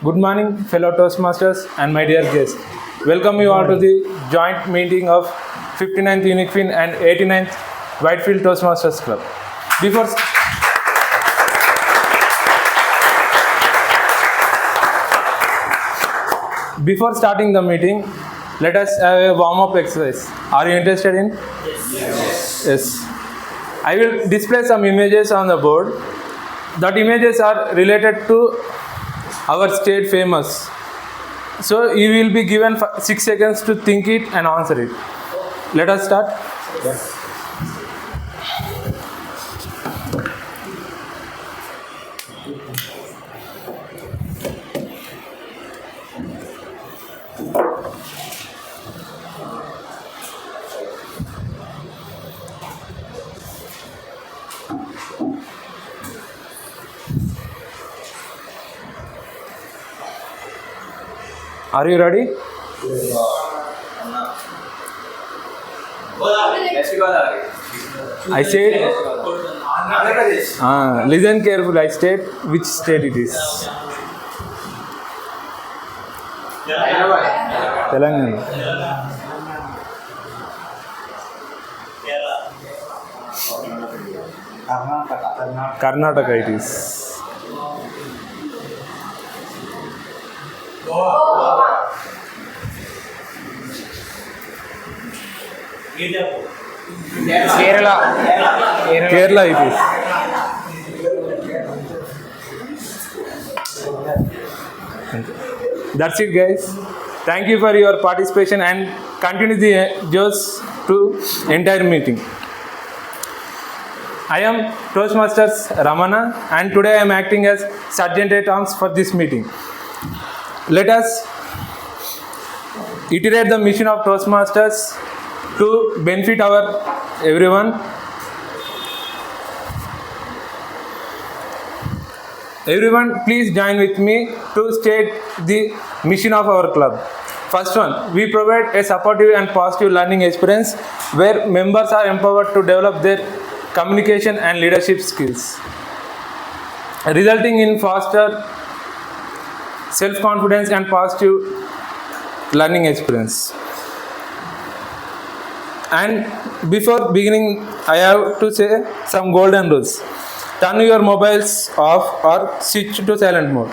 Good morning, fellow Toastmasters and my dear guests. Welcome you all to the joint meeting of 59th Uniqfin and 89th Whitefield Toastmasters Club. Before starting the meeting, let us have a warm-up exercise. Are you interested in? Yes. I will display some images on the board. That images are related to our state famous. So you will be given 6 seconds to think it and answer it. Let us start. Yes. Are you ready? I said, listen carefully. I state which state it is. Telangana. Karnataka it is. Kerala it is. That's it, guys. Thank you for your participation and continue the just to entire meeting. I am Toastmasters Ramana and today I am acting as Sergeant at Arms for this meeting. Let us iterate the mission of Toastmasters to benefit everyone. Everyone, please join with me to state the mission of our club. First one, we provide a supportive and positive learning experience where members are empowered to develop their communication and leadership skills, resulting in faster self-confidence and positive learning experience. And before beginning, I have to say some golden rules. Turn your mobiles off or switch to silent mode.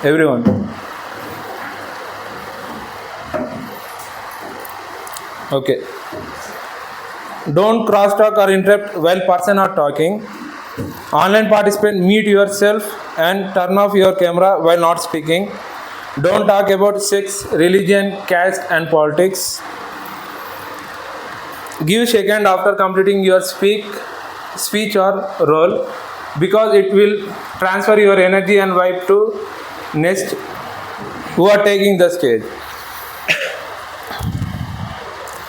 Everyone. Okay. Don't cross-talk or interrupt while person are talking. Online participant, mute yourself and turn off your camera while not speaking. Don't talk about sex, religion, caste and politics. Give shake hand after completing your speech or role because it will transfer your energy and vibe to next who are taking the stage.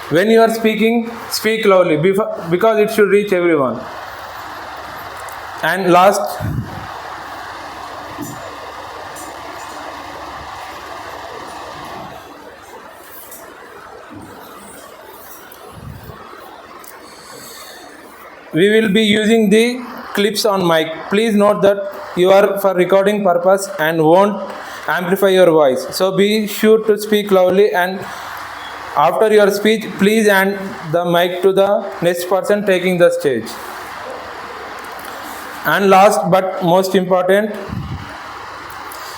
When you are speaking, speak loudly because it should reach everyone. And last, we will be using the clips on mic. Please note that you are for recording purpose and won't amplify your voice. So be sure to speak loudly and after your speech, please hand the mic to the next person taking the stage. And last but most important,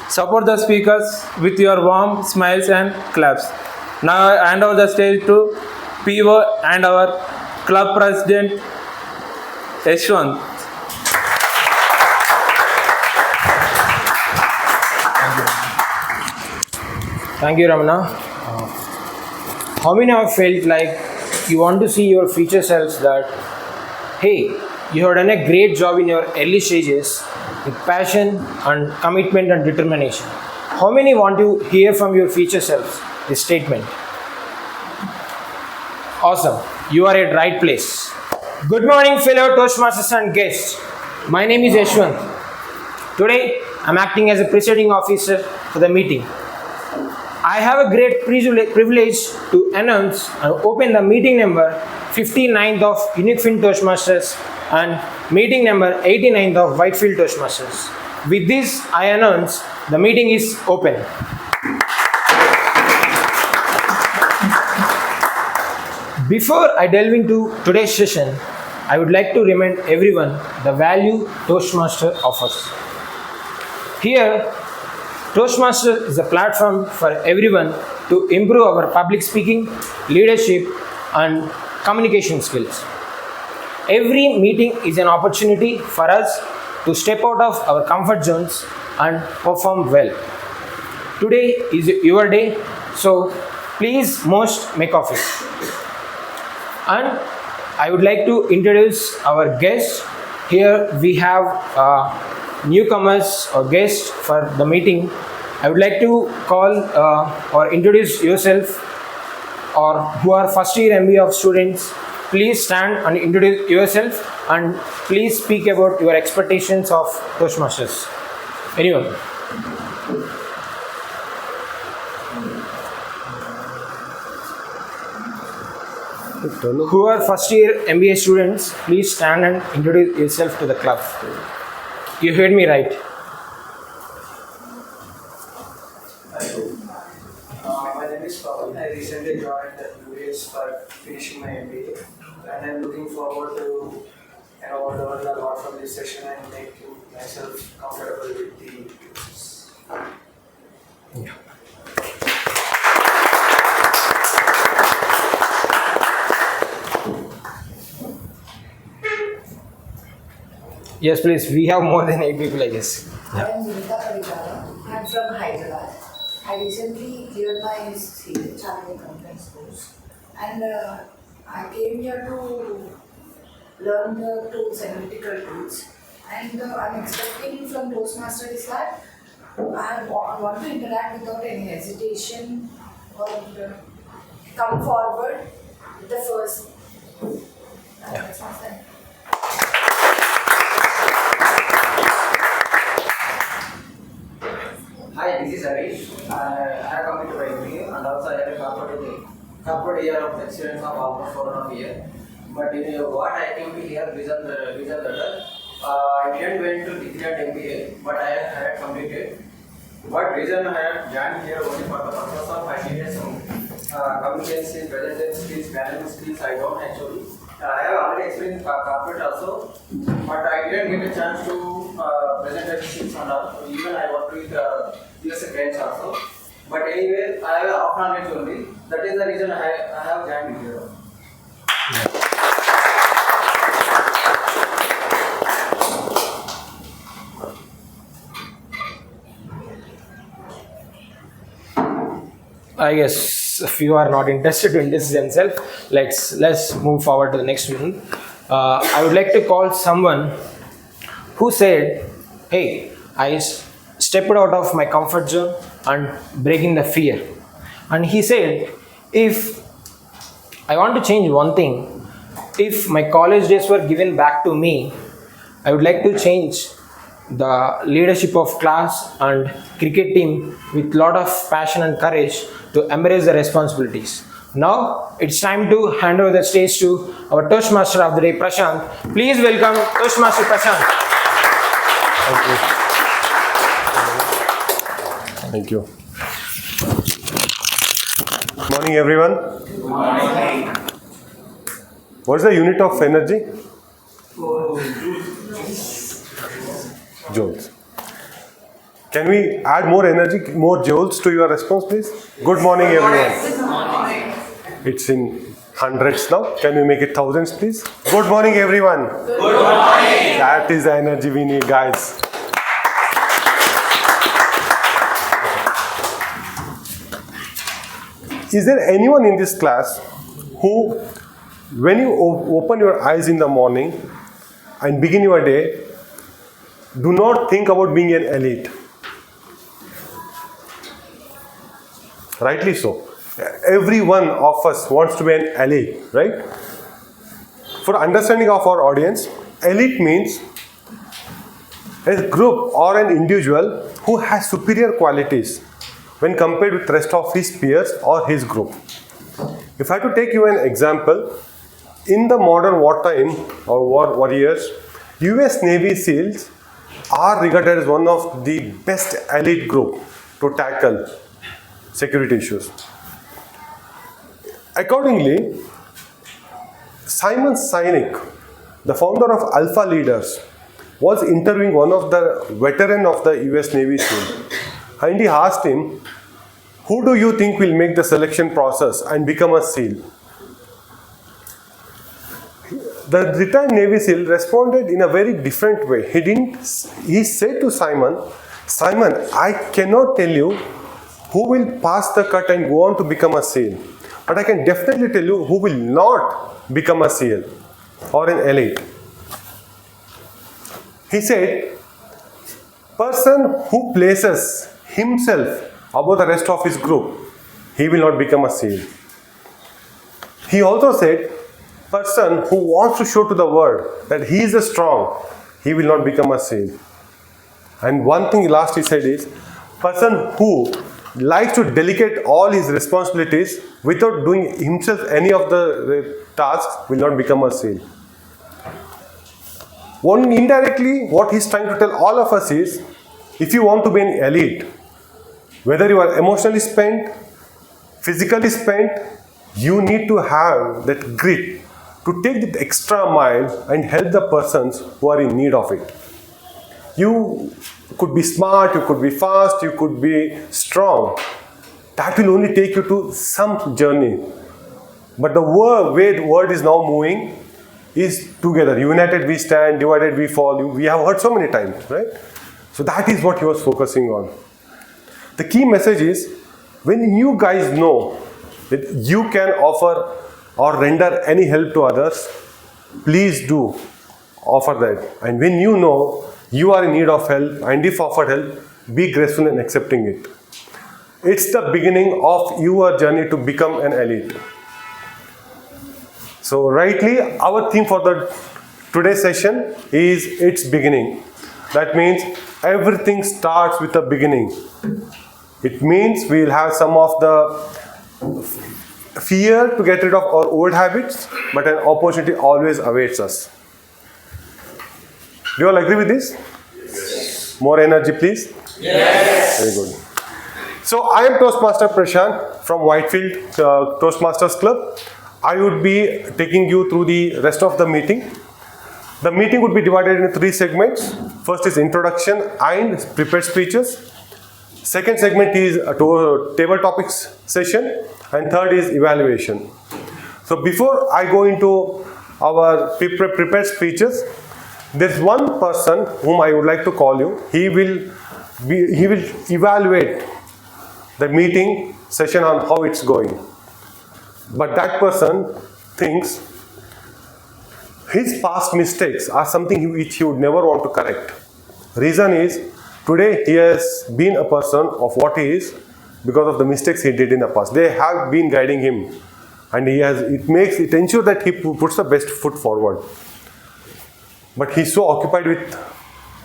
support the speakers with your warm smiles and claps. Now I hand over the stage to PO and our club president, Yashwant. Thank you, Ramana. How many have felt like you want to see your future selves that, hey, you have done a great job in your early stages with passion and commitment and determination? How many want to hear from your future selves this statement? Awesome. You are at right place. Good morning, fellow Toastmasters and guests. My name is Yashwant. Today, I am acting as a presiding officer for the meeting. I have a great privilege to announce and open the meeting number 59th of Uniqfin Toastmasters and meeting number 89th of Whitefield Toastmasters. With this, I announce the meeting is open. Before I delve into today's session, I would like to remind everyone the value Toastmaster offers. Here, Toastmaster is a platform for everyone to improve our public speaking, leadership, and communication skills. Every meeting is an opportunity for us to step out of our comfort zones and perform well. Today is your day, so please most make of it. And I would like to introduce our guests. Here we have newcomers or guests for the meeting. I would like to call or introduce yourself, or who are first year MBA of students. Please stand and introduce yourself, and please speak about your expectations of Toastmasters. Anyone? Who are first year MBA students, please stand and introduce yourself to the club. You heard me right. My name is Pawan. I recently joined the US for finishing my MBA, and I'm looking forward to learn a lot from this session and making myself comfortable with the users. Yeah. Yes, please. We have more than 8 people, I guess. I am I'm from Hyderabad. I recently cleared my Chartered Compliance course, and I came here to learn the tools, analytical tools. And I'm expecting from Toastmaster is that I want to interact without any hesitation or come forward with the first. That's my thing. Hi, this is Harish. I have completed my MBA, and also I have a corporate year of experience of almost 4.5 years. But what I came to here, reason letter, I didn't went to degree and MBA, but I had completed. What reason I have joined here only for the purpose of I needed some communication skills, presentation skills, management skills. I don't actually. I have already experienced corporate also, but I didn't get a chance to presentation skills and all. Even I worked with USA clients also. But anyway, I have half knowledge only. That is the reason I have joined here. I guess if you are not interested in this themselves, let's move forward to the next one. I would like to call someone who said, "Hey, I stepped out of my comfort zone and breaking the fear." And he said, "If I want to change one thing, if my college days were given back to me, I would like to change the leadership of class and cricket team with lot of passion and courage to embrace the responsibilities." Now it's time to hand over the stage to our Toastmaster of the day, Prashant. Please welcome Toastmaster Prashant. Thank you. Good morning, everyone. Good morning. What's the unit of energy? Joules. Can we add more energy, more joules to your response, please? Good morning, everyone. Good morning. It's in hundreds now. Can we make it thousands, please? Good morning, everyone. Good morning. That is the energy we need, guys. Is there anyone in this class who, when you open your eyes in the morning and begin your day, do not think about being an elite? Rightly so. Every one of us wants to be an elite, right? For understanding of our audience, elite means a group or an individual who has superior qualities when compared with the rest of his peers or his group. If I have to take you an example, in the modern wartime or war warriors, US Navy SEALs are regarded as one of the best elite group to tackle security issues. Accordingly, Simon Sinek, the founder of Alpha Leaders, was interviewing one of the veteran of the US Navy SEAL, and he asked him, "Who do you think will make the selection process and become a SEAL?" The retired Navy SEAL responded in a very different way. He said to Simon, "Simon, I cannot tell you who will pass the cut and go on to become a SEAL, but I can definitely tell you who will not become a SEAL or an elite." He said, "Person who places himself above the rest of his group, he will not become a SEAL." He also said, "Person who wants to show to the world that he is a strong, he will not become a SEAL." And one thing last he said is, "Person who likes to delegate all his responsibilities without doing himself any of the tasks will not become a SEAL." One indirectly, what he's trying to tell all of us is, if you want to be an elite, whether you are emotionally spent, physically spent, you need to have that grit to take the extra mile and help the persons who are in need of it. You could be smart, you could be fast, you could be strong. That will only take you to some journey. But the way the world is now moving is together. United we stand, divided we fall. We have heard so many times, right? So that is what he was focusing on. The key message is, when you guys know that you can offer or render any help to others, please do offer that. And when you know you are in need of help, and if offered help, be graceful in accepting it. It's the beginning of your journey to become an elite. So rightly, our theme for the today's session is its beginning. That means everything starts with a beginning. It means we will have some of the fear to get rid of our old habits, but an opportunity always awaits us. Do you all agree with this? Yes. More energy, please. Yes. Very good. So I am Toastmaster Prashant from Whitefield Toastmasters Club. I would be taking you through the rest of the meeting. The meeting would be divided into 3 segments. First is introduction and prepared speeches. Second segment is a table topics session, and third is evaluation. So before I go into our prepared speeches, there's one person whom I would like to call you. He will evaluate the meeting session on how it's going. But that person thinks his past mistakes are something which he would never want to correct. Reason is, today he has been a person of what he is because of the mistakes he did in the past. They have been guiding him, and it ensures that he puts the best foot forward. But he's so occupied with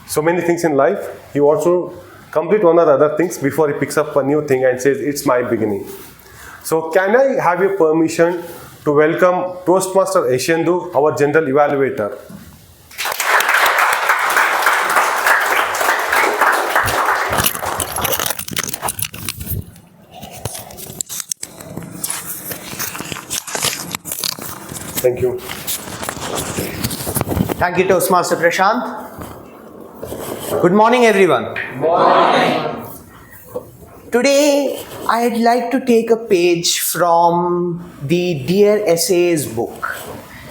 so many things in life, he wants to complete one or the other things before he picks up a new thing and says, "It's my beginning." So can I have your permission to welcome Toastmaster Eshendu, our general evaluator. Thank you. Thank you, Toastmaster Prashant. Good morning, everyone. Good morning. Today, I'd like to take a page from the Dear Essays book.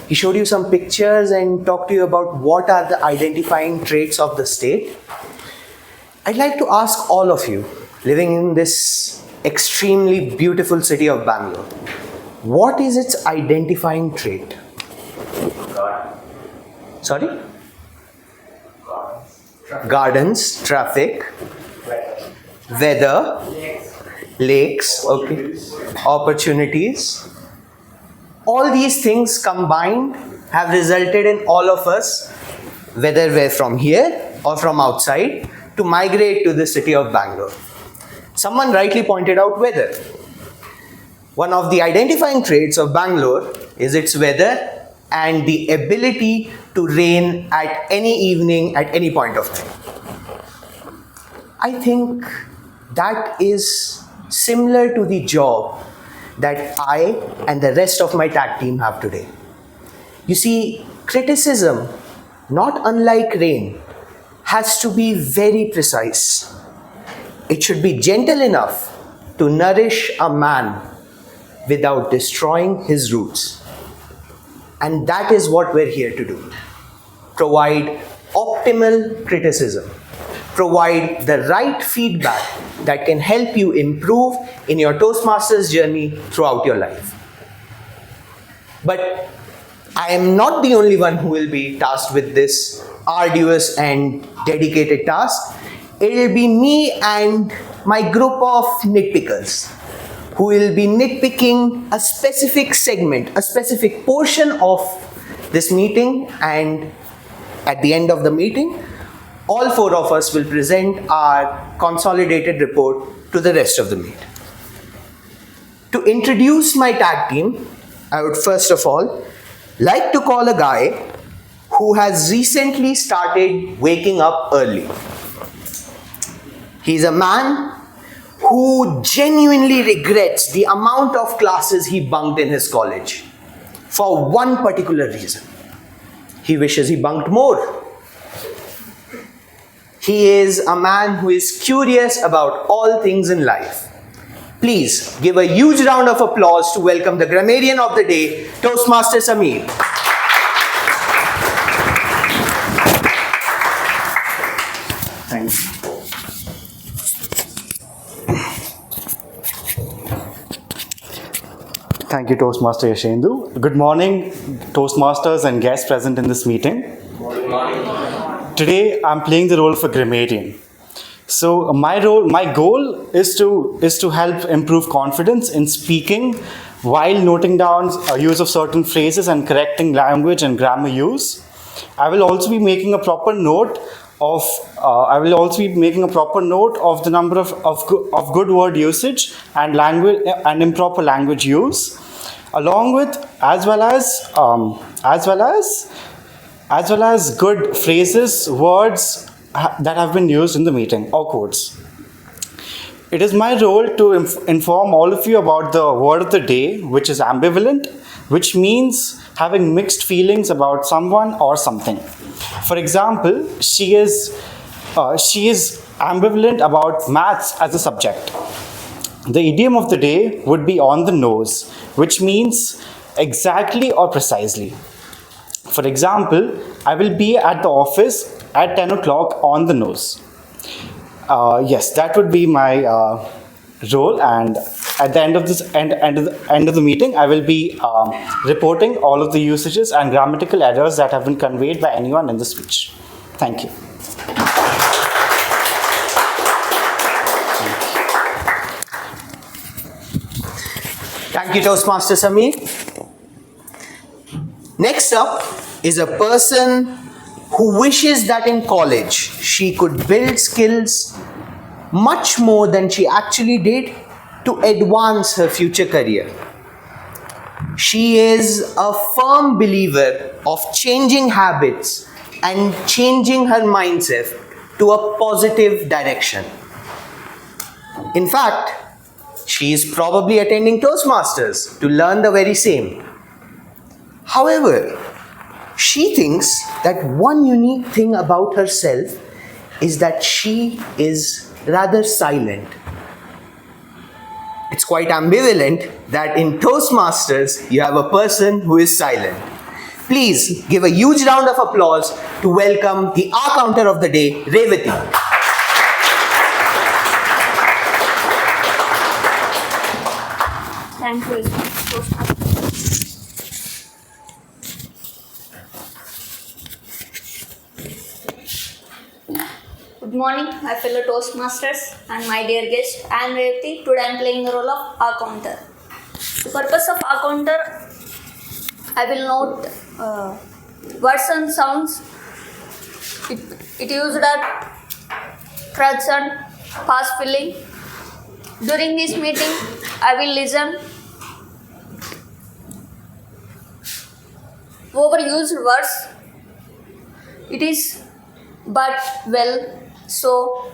He showed you some pictures and talked to you about what are the identifying traits of the state. I'd like to ask all of you, living in this extremely beautiful city of Bangalore, what is its identifying trait? Sorry? Gardens, traffic, weather, lakes, okay, opportunities. All these things combined have resulted in all of us, whether we're from here or from outside, to migrate to the city of Bangalore. Someone rightly pointed out weather. One of the identifying traits of Bangalore is its weather and the ability to reign at any evening, at any point of time. I think that is similar to the job that I and the rest of my tag team have today. You see, criticism, not unlike rain, has to be very precise. It should be gentle enough to nourish a man without destroying his roots. And that is what we're here to do. Provide optimal criticism. Provide the right feedback that can help you improve in your Toastmasters journey throughout your life. But I am not the only one who will be tasked with this arduous and dedicated task. It will be me and my group of nitpickers who will be nitpicking a specific segment, a specific portion of this meeting, and at the end of the meeting, all four of us will present our consolidated report to the rest of the meet. To introduce my tag team, I would first of all like to call a guy who has recently started waking up early. He's a man who genuinely regrets the amount of classes he bunked in his college for one particular reason. He wishes he bunked more. He is a man who is curious about all things in life. Please give a huge round of applause to welcome the grammarian of the day, Toastmaster Samir. Thanks. Thank you, Toastmaster Yashendu. Good morning, Toastmasters and guests present in this meeting. Good morning. Today, I'm playing the role of a grammarian. So my goal is to help improve confidence in speaking while noting down use of certain phrases and correcting language and grammar use. I will also be making a proper note of the number of good word usage and language and improper language use, along with as well as good phrases, words that have been used in the meeting or quotes. It is my role to inform all of you about the word of the day, which is ambivalent, which means having mixed feelings about someone or something. For example, she is ambivalent about maths as a subject. The idiom of the day would be on the nose, which means exactly or precisely. For example, I will be at the office at 10 o'clock on the nose. Yes, that would be my role, and at the end of the meeting, I will be reporting all of the usages and grammatical errors that have been conveyed by anyone in the speech. Thank you. Thank you, Toastmaster Samir. Next up is a person who wishes that in college she could build skills much more than she actually did to advance her future career. She is a firm believer of changing habits and changing her mindset to a positive direction. In fact, she is probably attending Toastmasters to learn the very same. However, she thinks that one unique thing about herself is that she is rather silent. It's quite ambivalent that in Toastmasters you have a person who is silent. Please give a huge round of applause to welcome the R counter of the day, Revati. Thank you, Toastmaster. Good morning, my fellow Toastmasters and my dear guest. I am Revati. Today I am playing the role of R counter. The purpose of R counter, I will note words and sounds. It used at present, past filling. During this meeting, I will listen overused words it is but well. So,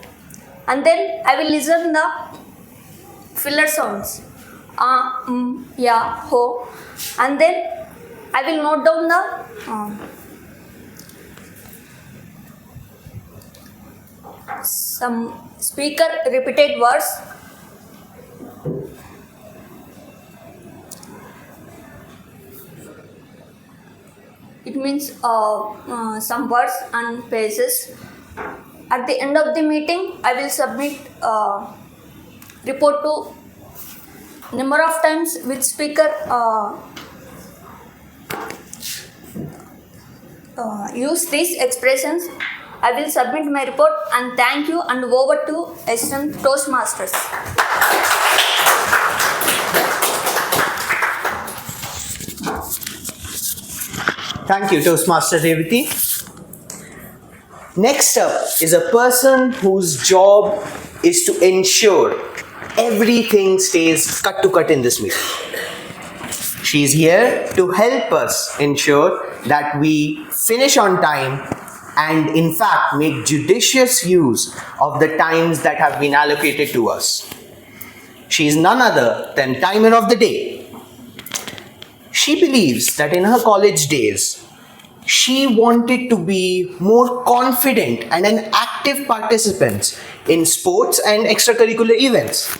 and then I will listen the filler sounds. Yeah, ho. And then I will note down the some speaker repeated words. It means some words and phrases. At the end of the meeting, I will submit report to number of times which speaker use these expressions. I will submit my report and thank you and over to Assistant Toastmasters. Thank you, Toastmaster Revati. Next up is a person whose job is to ensure everything stays cut to cut in this meeting. She is here to help us ensure that we finish on time and in fact make judicious use of the times that have been allocated to us. She is none other than Timer of the Day. She believes that in her college days, she wanted to be more confident and an active participant in sports and extracurricular events.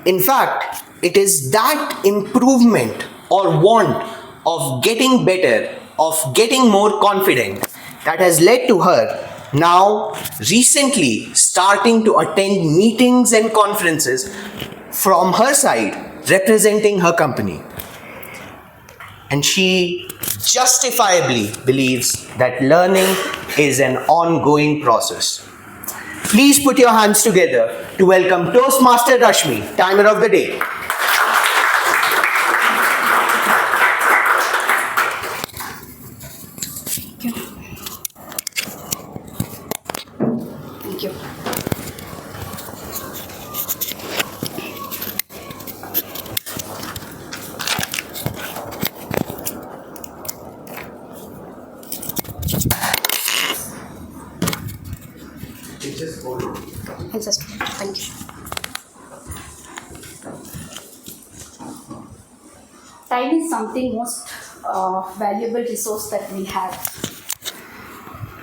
In fact, it is that improvement or want of getting better, of getting more confident, that has led to her now recently starting to attend meetings and conferences from her side representing her company. And she justifiably believes that learning is an ongoing process. Please put your hands together to welcome Toastmaster Rashmi, Timer of the Day. Thank you. Thank you. Time is something most valuable resource that we have.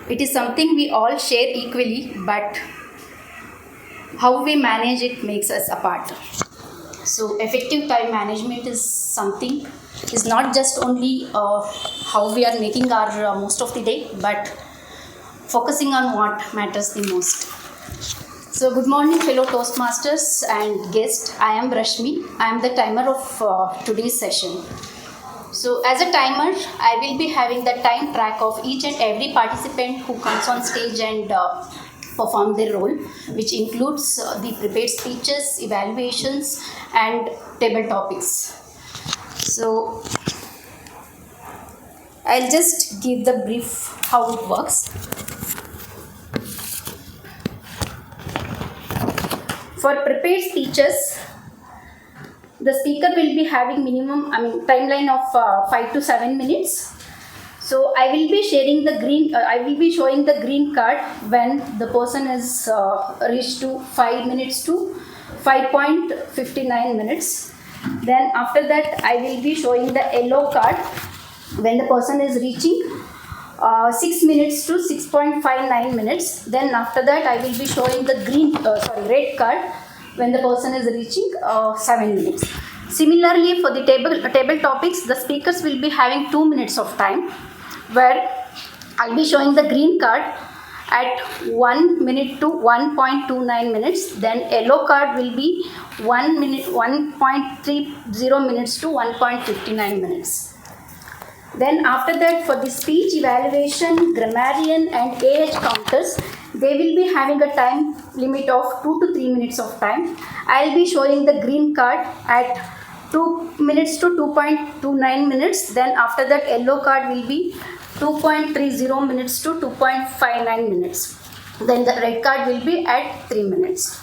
It is something we all share equally, but how we manage it makes us apart. So effective time management is something, is not just only how we are making our most of the day, but focusing on what matters the most. So good morning fellow Toastmasters and guests. I am Rashmi. I am the timer of today's session. So as a timer, I will be having the time track of each and every participant who comes on stage and perform their role, which includes the prepared speeches, evaluations and table topics. So I'll just give the brief how it works. For prepared speeches, the speaker will be having timeline of 5 to 7 minutes. So I will be sharing the showing the green card when the person is reached to 5 minutes to 5.59 minutes. Then after that, I will be showing the yellow card when the person is reaching 6 minutes to 6.59 minutes. Then after that, I will be showing the red card when the person is reaching 7 minutes. Similarly, for the table topics, the speakers will be having 2 minutes of time, where I'll be showing the green card at 1 minute to 1.29 minutes. Then yellow card will be 1 minute, 1.30 minutes to 1.59 minutes. Then after that, for the speech evaluation, grammarian and AH counters, they will be having a time limit of 2 to 3 minutes of time. I'll be showing the green card at 2 minutes to 2.29 minutes. Then after that, yellow card will be 2.30 minutes to 2.59 minutes. Then the red card will be at 3 minutes.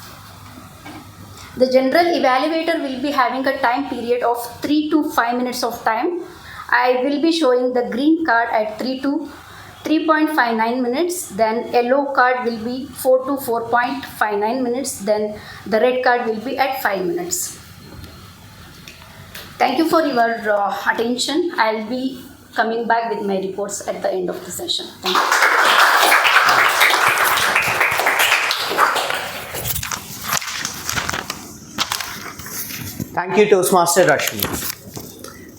The general evaluator will be having a time period of 3 to 5 minutes of time. I will be showing the green card at 3 3.59 minutes, then yellow card will be 4 to 4.59 minutes, then the red card will be at 5 minutes. Thank you for your attention. I'll be coming back with my reports at the end of the session. Thank you. Thank you, Toastmaster Rashmi.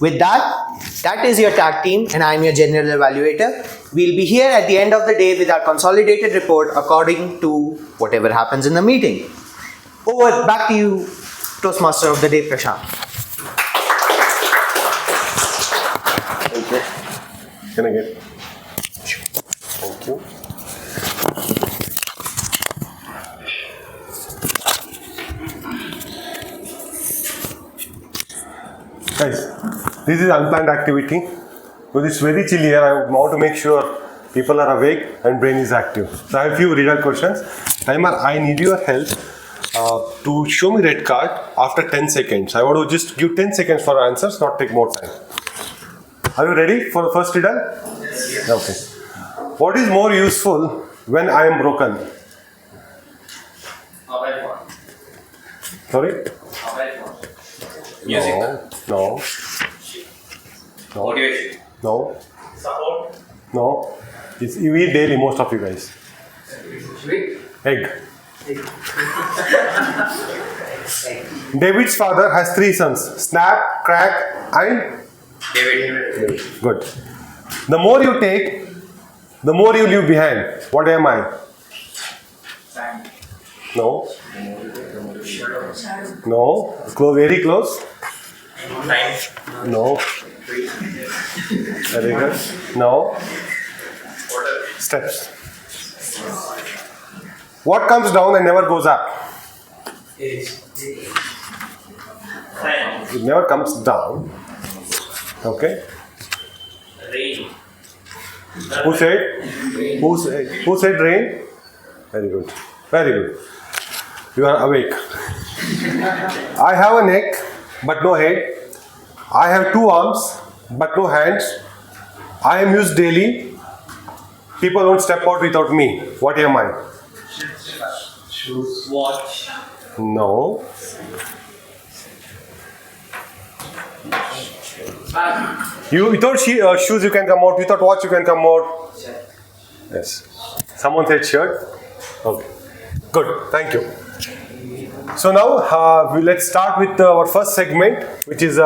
With that is your tag team and I'm your general evaluator. We'll be here at the end of the day with our consolidated report according to whatever happens in the meeting. Back to you, Toastmaster of the day, Prashant. Thank you. Can I get? Thank you. Guys, this is unplanned activity. Because it's very chilly here, I want to make sure people are awake and brain is active. So I have a few reader questions. Timer, I need your help to show me red card after 10 seconds. I want to just give 10 seconds for answers, not take more time. Are you ready for the first riddle? Yes. Okay. What is more useful when I am broken? Mobile phone. Sorry? Mobile phone. Music. No. Motivation. No. Support. No. You eat daily, most of you guys. Sweet. Egg. David's father has 3 sons. Snap, Crack and David. Good. The more you take, the more you leave behind. What am I? Sand. No. Shadow. No. Close, very close. Time. No. Very good. No. Water. Steps. What comes down and never goes up? Time. It never comes down. Okay. Rain. Who said? Who said rain? Very good. Very good. You are awake. I have a neck but no head. I have 2 arms but no hands. I am used daily. People don't step out without me. What am I? Shoes. Watch. No. Bag. You without shoes you can come out. Without watch you can come out. Yes. Someone said shirt. Okay. Good. Thank you. So now let's start with our first segment, which is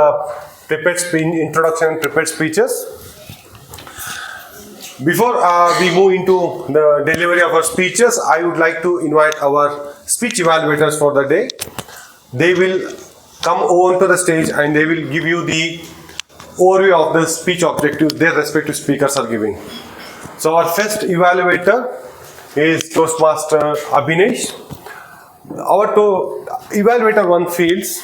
prepared introduction and prepared speeches. Before we move into the delivery of our speeches, I would like to invite our speech evaluators for the day. They will come on to the stage and they will give you the overview of the speech objectives their respective speakers are giving. So our first evaluator is Toastmaster Abhinesh. Our evaluator 1 feels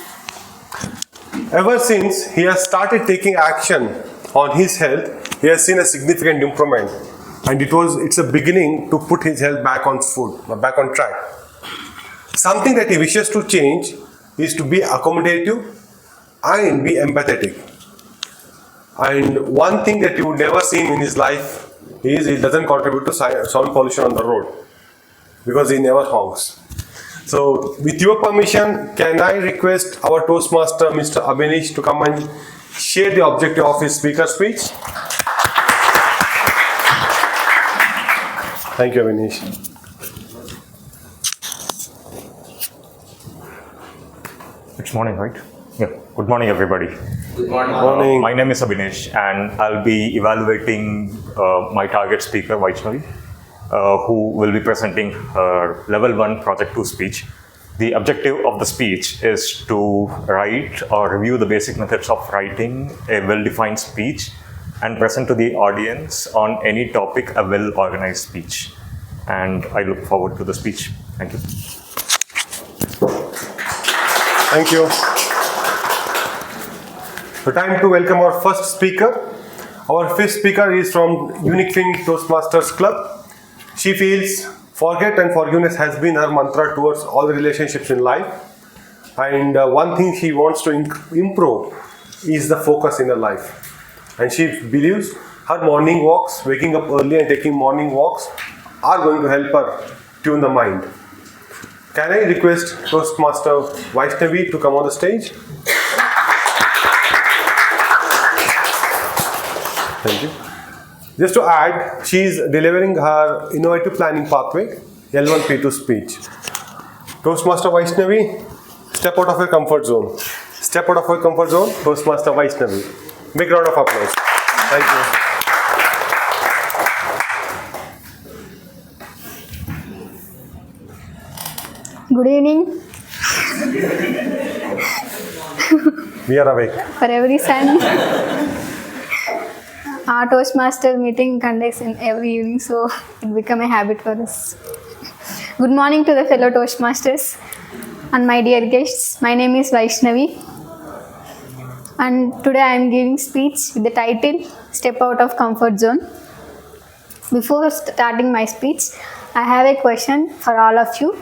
ever since he has started taking action on his health, he has seen a significant improvement, and it's a beginning to put his health back on track. Something that he wishes to change is to be accommodative and be empathetic. And one thing that you would never see in his life is he doesn't contribute to sound pollution on the road because he never honks. So, with your permission, can I request our Toastmaster, Mr. Abhinesh, to come and share the objective of his speaker speech? Thank you, Abhinesh. It's morning, right? Yeah. Good morning, everybody. Good morning. Morning. My name is Abhinesh, and I'll be evaluating my target speaker, Whitefield, who will be presenting her Level 1 Project 2 speech. The objective of the speech is to write or review the basic methods of writing a well-defined speech and present to the audience on any topic a well-organized speech. And I look forward to the speech. Thank you. Thank you. So, time to welcome our first speaker. Our first speaker is from Uniqfin Toastmasters Club. She feels forget and forgiveness has been her mantra towards all the relationships in life. And one thing she wants to improve is the focus in her life. And she believes her morning walks, waking up early and taking morning walks, are going to help her tune the mind. Can I request Toastmaster Vaishnavi to come on the stage? Thank you. Just to add, she is delivering her innovative planning pathway, L1P2 speech. Toastmaster Vaishnavi, step out of your comfort zone. Step out of your comfort zone, Toastmaster Vaishnavi. Big round of applause. Thank you. Good evening. We are awake. For every Sunday, our Toastmaster meeting conducts in every evening, so it became a habit for us. Good morning to the fellow Toastmasters and my dear guests. My name is Vaishnavi, and today I am giving speech with the title "Step Out of Comfort Zone." Before starting my speech, I have a question for all of you.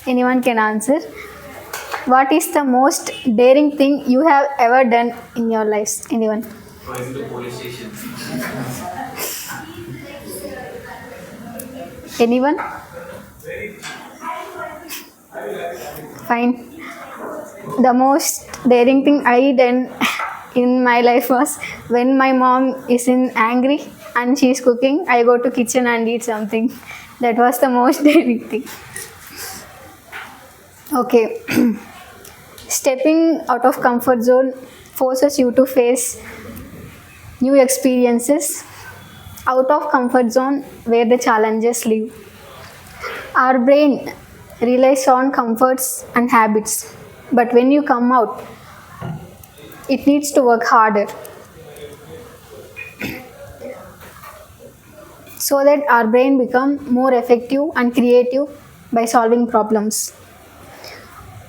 Anyone can answer. What is the most daring thing you have ever done in your lives? Anyone? Going to police station. Anyone? Fine. The most daring thing I done in my life was when my mom is angry and she is cooking, I go to kitchen and eat something. That was the most daring thing. Okay. Stepping out of comfort zone forces you to face new experiences out of comfort zone where the challenges live. Our brain relies on comforts and habits, but when you come out, it needs to work harder so that our brain become more effective and creative by solving problems.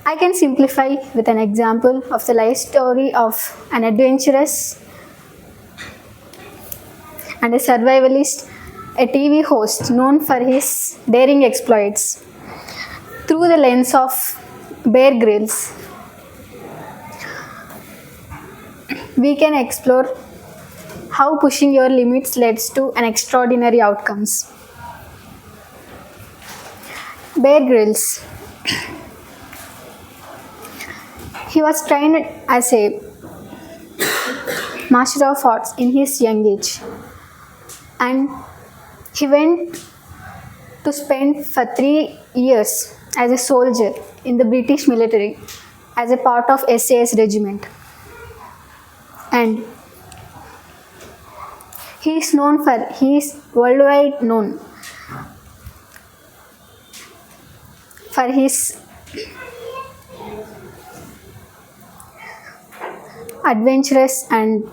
I can simplify with an example of the life story of an adventurous and a survivalist, a TV host known for his daring exploits. Through the lens of Bear Grylls, we can explore how pushing your limits leads to an extraordinary outcomes. Bear Grylls. He was trained as a master of arts in his young age, and he went to spend for 3 years as a soldier in the British military as a part of SAS regiment. And he is worldwide known for his adventurous and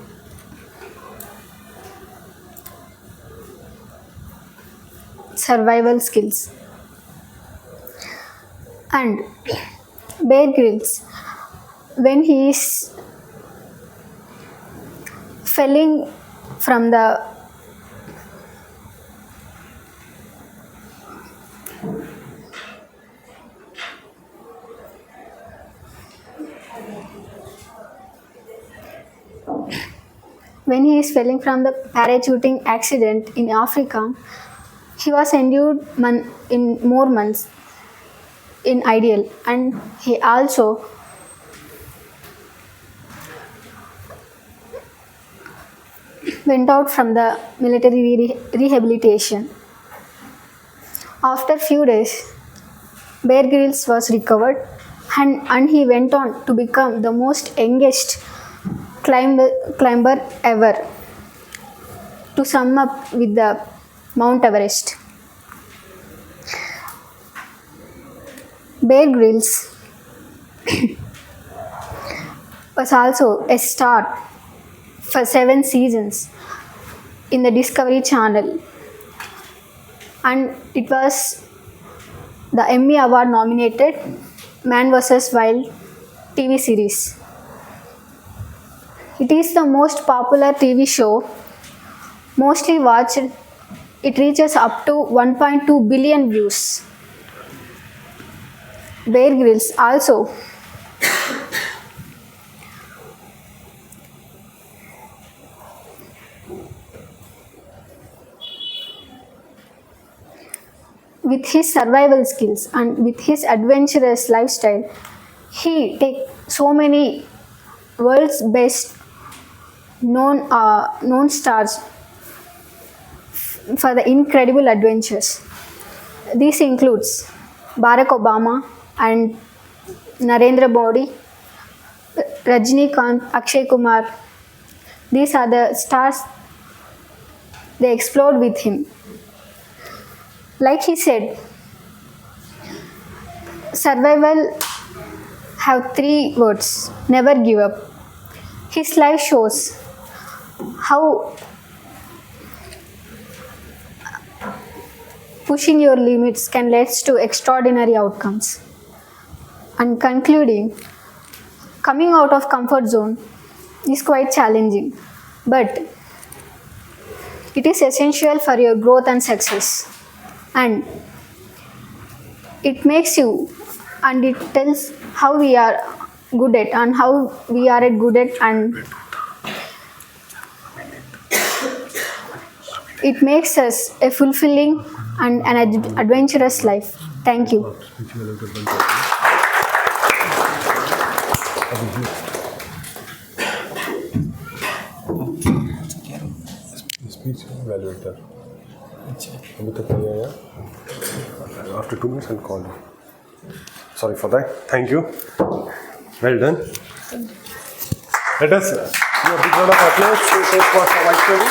survival skills. And Bear Grylls, when he is falling from the parachuting accident in Africa, he was endured in more months in ideal, and he also went out from the military rehabilitation. After few days, Bear Grylls was recovered, and he went on to become the most youngest climber ever to sum up with the Mount Everest. Bear Grylls was also a star for 7 seasons in the Discovery Channel, and it was the Emmy Award nominated Man vs. Wild TV series. It is the most popular TV show, mostly watched. It reaches up to 1.2 billion views. Bear Grylls also with his survival skills and with his adventurous lifestyle, he take so many world's best known stars for the incredible adventures. This includes Barack Obama and Narendra Modi, Rajnikant, Akshay Kumar. These are the stars they explored with him. Like he said, survival have 3 words: never give up. His life shows how pushing your limits can lead to extraordinary outcomes. And concluding, coming out of comfort zone is quite challenging, but it is essential for your growth and success. And it makes you, and it tells how we are good at and how we are good at, and it makes us a fulfilling and an adventurous life. Thank you. Speech evaluator. अभी तक नहीं आया. After 2 minutes I'll call you. Sorry for that. Thank you. Well done. Let us do a big round of applause to Toastmaster Whitefield.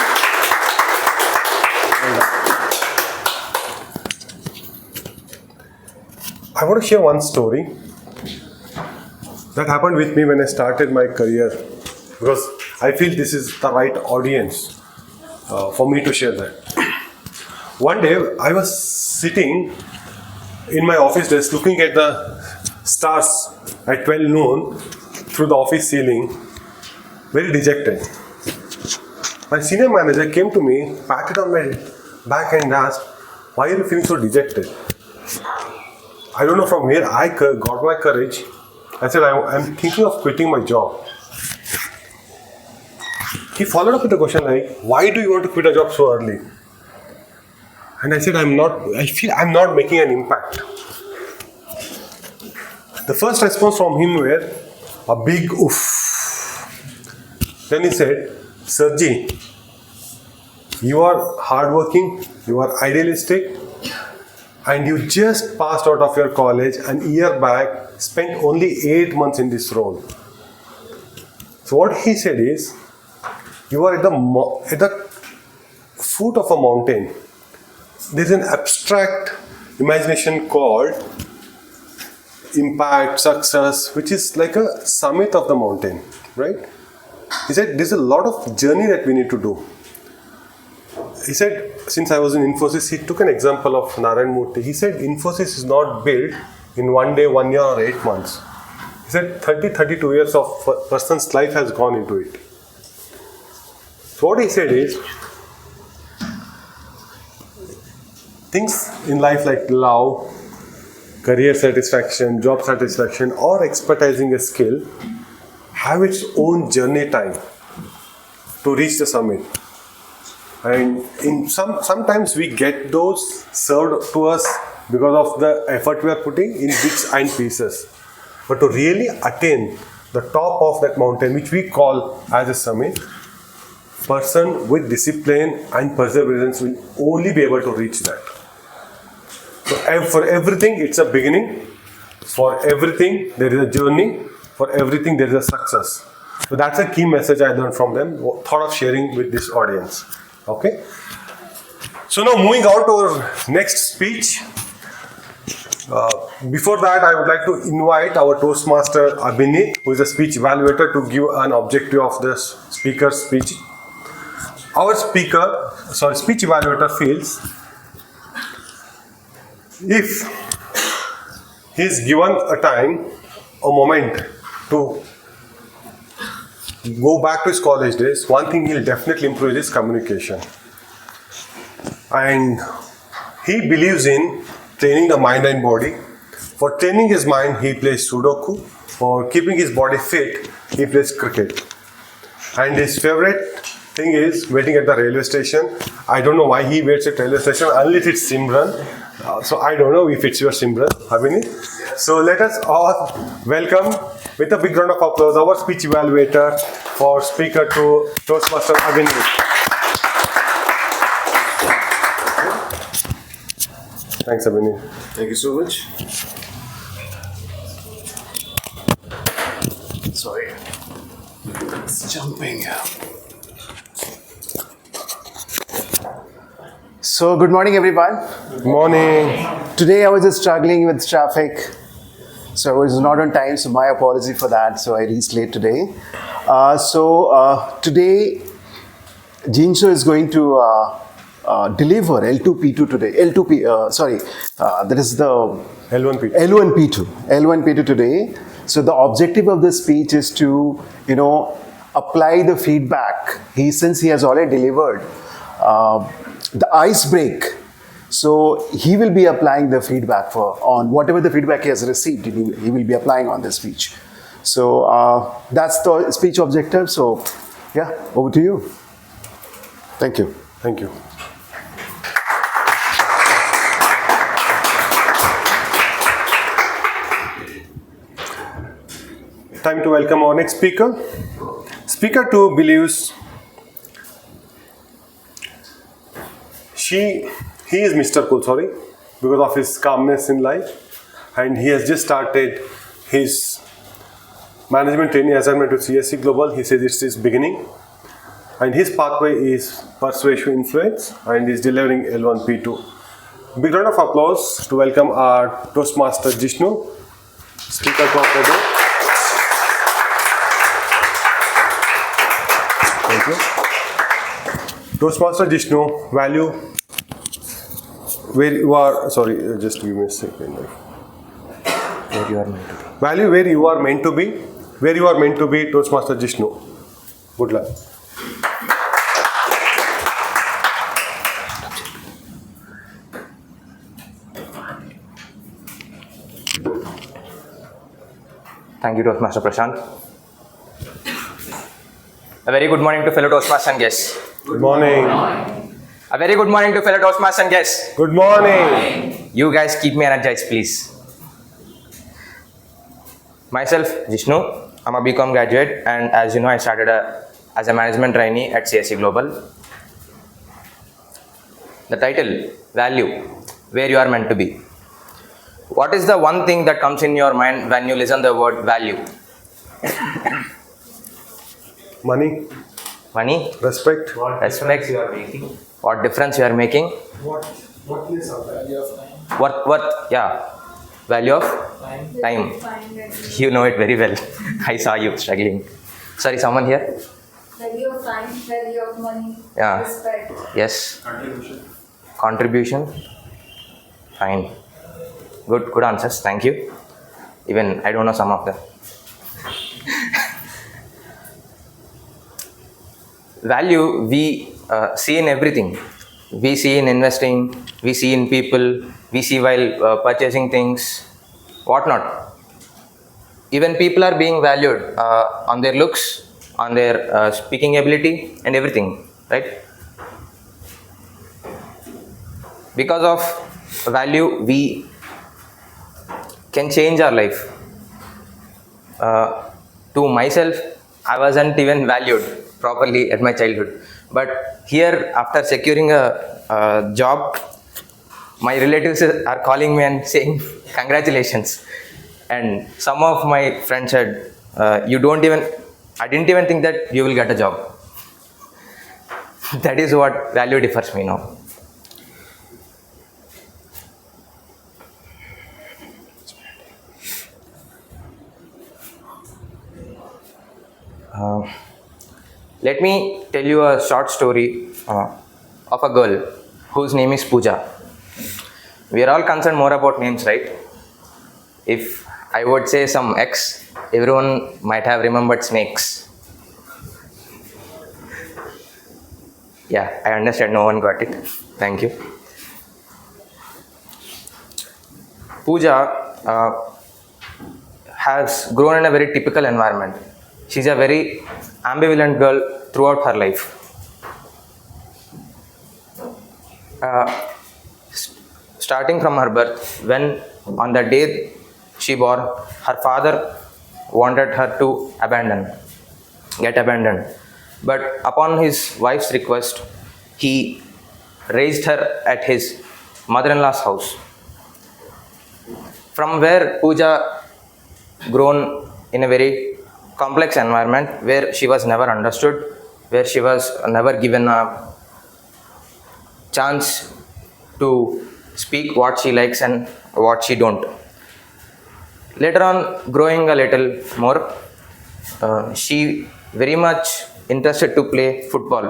I want to share one story that happened with me when I started my career, because I feel this is the right audience for me to share that. One day I was sitting in my office desk looking at the stars at 12 noon through the office ceiling, very dejected. My senior manager came to me, patted on my back and asked, "Why are you feeling so dejected?" I don't know from where I got my courage. I said, I'm thinking of quitting my job. He followed up with a question like, "Why do you want to quit a job so early?" And I said, I feel I'm not making an impact. The first response from him were a big oof. Then he said, "Sirji, you are hardworking, you are idealistic, and you just passed out of your college and a year back spent only 8 months in this role." So what he said is, you are at the foot of a mountain. There's an abstract imagination called impact, success, which is like a summit of the mountain, right? He said, there's a lot of journey that we need to do. He said, since I was in Infosys, he took an example of Narayan Murthy. He said, Infosys is not built in 1 day, 1 year or 8 months. He said, 32 years of a person's life has gone into it. So what he said is, things in life like love, career satisfaction, job satisfaction, or expertising a skill have its own journey time to reach the summit. And sometimes we get those served to us because of the effort we are putting in bits and pieces. But to really attain the top of that mountain, which we call as a summit, person with discipline and perseverance will only be able to reach that. So for everything, it's a beginning. For everything, there is a journey. For everything, there is a success. So that's a key message I learned from them. Thought of sharing with this audience. Okay. So now moving on to our next speech. Before that, I would like to invite our Toastmaster Abhinit, who is a speech evaluator, to give an objective of the speaker's speech. Our speech evaluator feels if he is given a time, a moment to go back to his college days, one thing he'll definitely improve is communication. And he believes in training the mind and body. For training his mind, he plays Sudoku. For keeping his body fit, he plays cricket. And his favorite thing is waiting at the railway station. I don't know why he waits at railway station unless it's Simran. So I don't know if it's your Simran, Abhini. So let us all welcome with a big round of applause our speech evaluator for speaker to Toastmaster Abhini. Thanks, Abhini. Thank you so much. Sorry. It's jumping. So, good morning, everyone. Good morning. Today I was just struggling with traffic. So, I was not on time, so my apology for that. So, I reached late today. Today, Jinso is going to deliver L2P2 today. That is the L1P2. L1P2 today. So the objective of this speech is to, apply the feedback. Since he has already delivered the ice break. So he will be applying the feedback on whatever the feedback he has received. He will be applying on this speech. So that's the speech objective. So yeah, over to you. Thank you. Thank you. Time to welcome our next speaker. Speaker 2 believes he is Mr. Cool, because of his calmness in life, and he has just started his management training assignment to CSC Global. He says it's his beginning, and his pathway is persuasive influence, and is delivering L1P2. Big round of applause to welcome our Toastmaster Jishnu, speaker to the day. Thank you. Toastmaster Jishnu, value where you are, just give me a second. Where you are meant to be. Value where you are meant to be. Where you are meant to be, Toastmaster Jishnu. Good luck. Thank you, Toastmaster Prashant. A very good morning to fellow Toastmasters and guests. Good morning. A very good morning to fellow Toastmasters and guests. Good morning. You guys keep me energized, please. Myself, Jishnu. I'm a BCom graduate, and as you know, I started as a management trainee at CSC Global. The title, value, where you are meant to be. What is the one thing that comes in your mind when you listen the word value? Money. Money. Respect. Respect. You are making. What difference you are making? What is the value of time? What? Yeah. Value of time. You know it very well. I saw you struggling. Sorry, someone here? Value of time, value of money, Yeah. respect. Yes. Contribution. Fine. Good answers. Thank you. Even I don't know some of them. Value we see in everything. We see in investing, we see in people, we see while purchasing things, whatnot. Even people are being valued on their looks, on their speaking ability and everything, right? Because of value, we can change our life. To myself, I wasn't even valued properly at my childhood. But here, after securing a job, my relatives are calling me and saying, congratulations. And some of my friends said, I didn't even think that you will get a job. That is what value differs me now. Let me tell you a short story of a girl whose name is Pooja. We are all concerned more about names, right? If I would say some X, everyone might have remembered snakes. Yeah, I understand no one got it. Thank you. Pooja has grown in a very typical environment. She's a very ambivalent girl throughout her life. starting from her birth, when on the day she born, her father wanted her to get abandoned. But upon his wife's request, he raised her at his mother-in-law's house. From where Pooja grown in a very complex environment where she was never understood, where she was never given a chance to speak what she likes and what she don't. Later on, growing a little more, she very much interested to play football,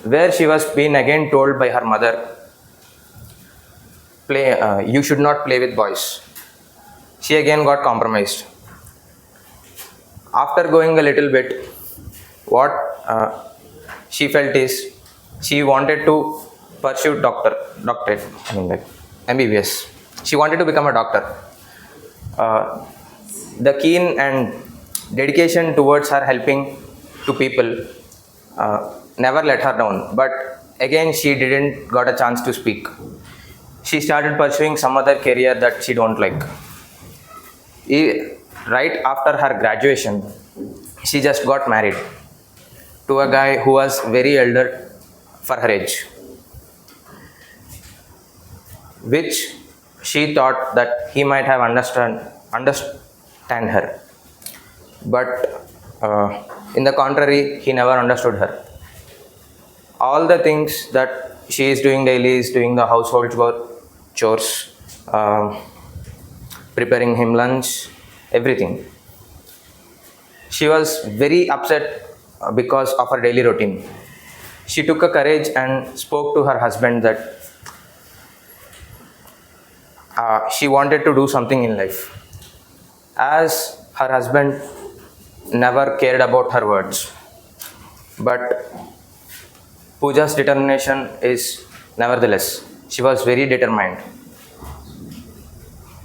where she was being again told by her mother, you should not play with boys. She again got compromised. After going a little bit, what she felt is she wanted to pursue doctorate, MBBS. She wanted to become a doctor. The keen and dedication towards her helping to people never let her down. But again, she didn't got a chance to speak. She started pursuing some other career that she don't like. Right after her graduation, she just got married to a guy who was very elder for her age, which she thought that he might have understand her. But in the contrary, he never understood her. All the things that she is doing daily is doing the household chores, preparing him lunch, everything. She was very upset because of her daily routine. She took a courage and spoke to her husband that she wanted to do something in life. As her husband never cared about her words, but Pooja's determination is nevertheless, she was very determined.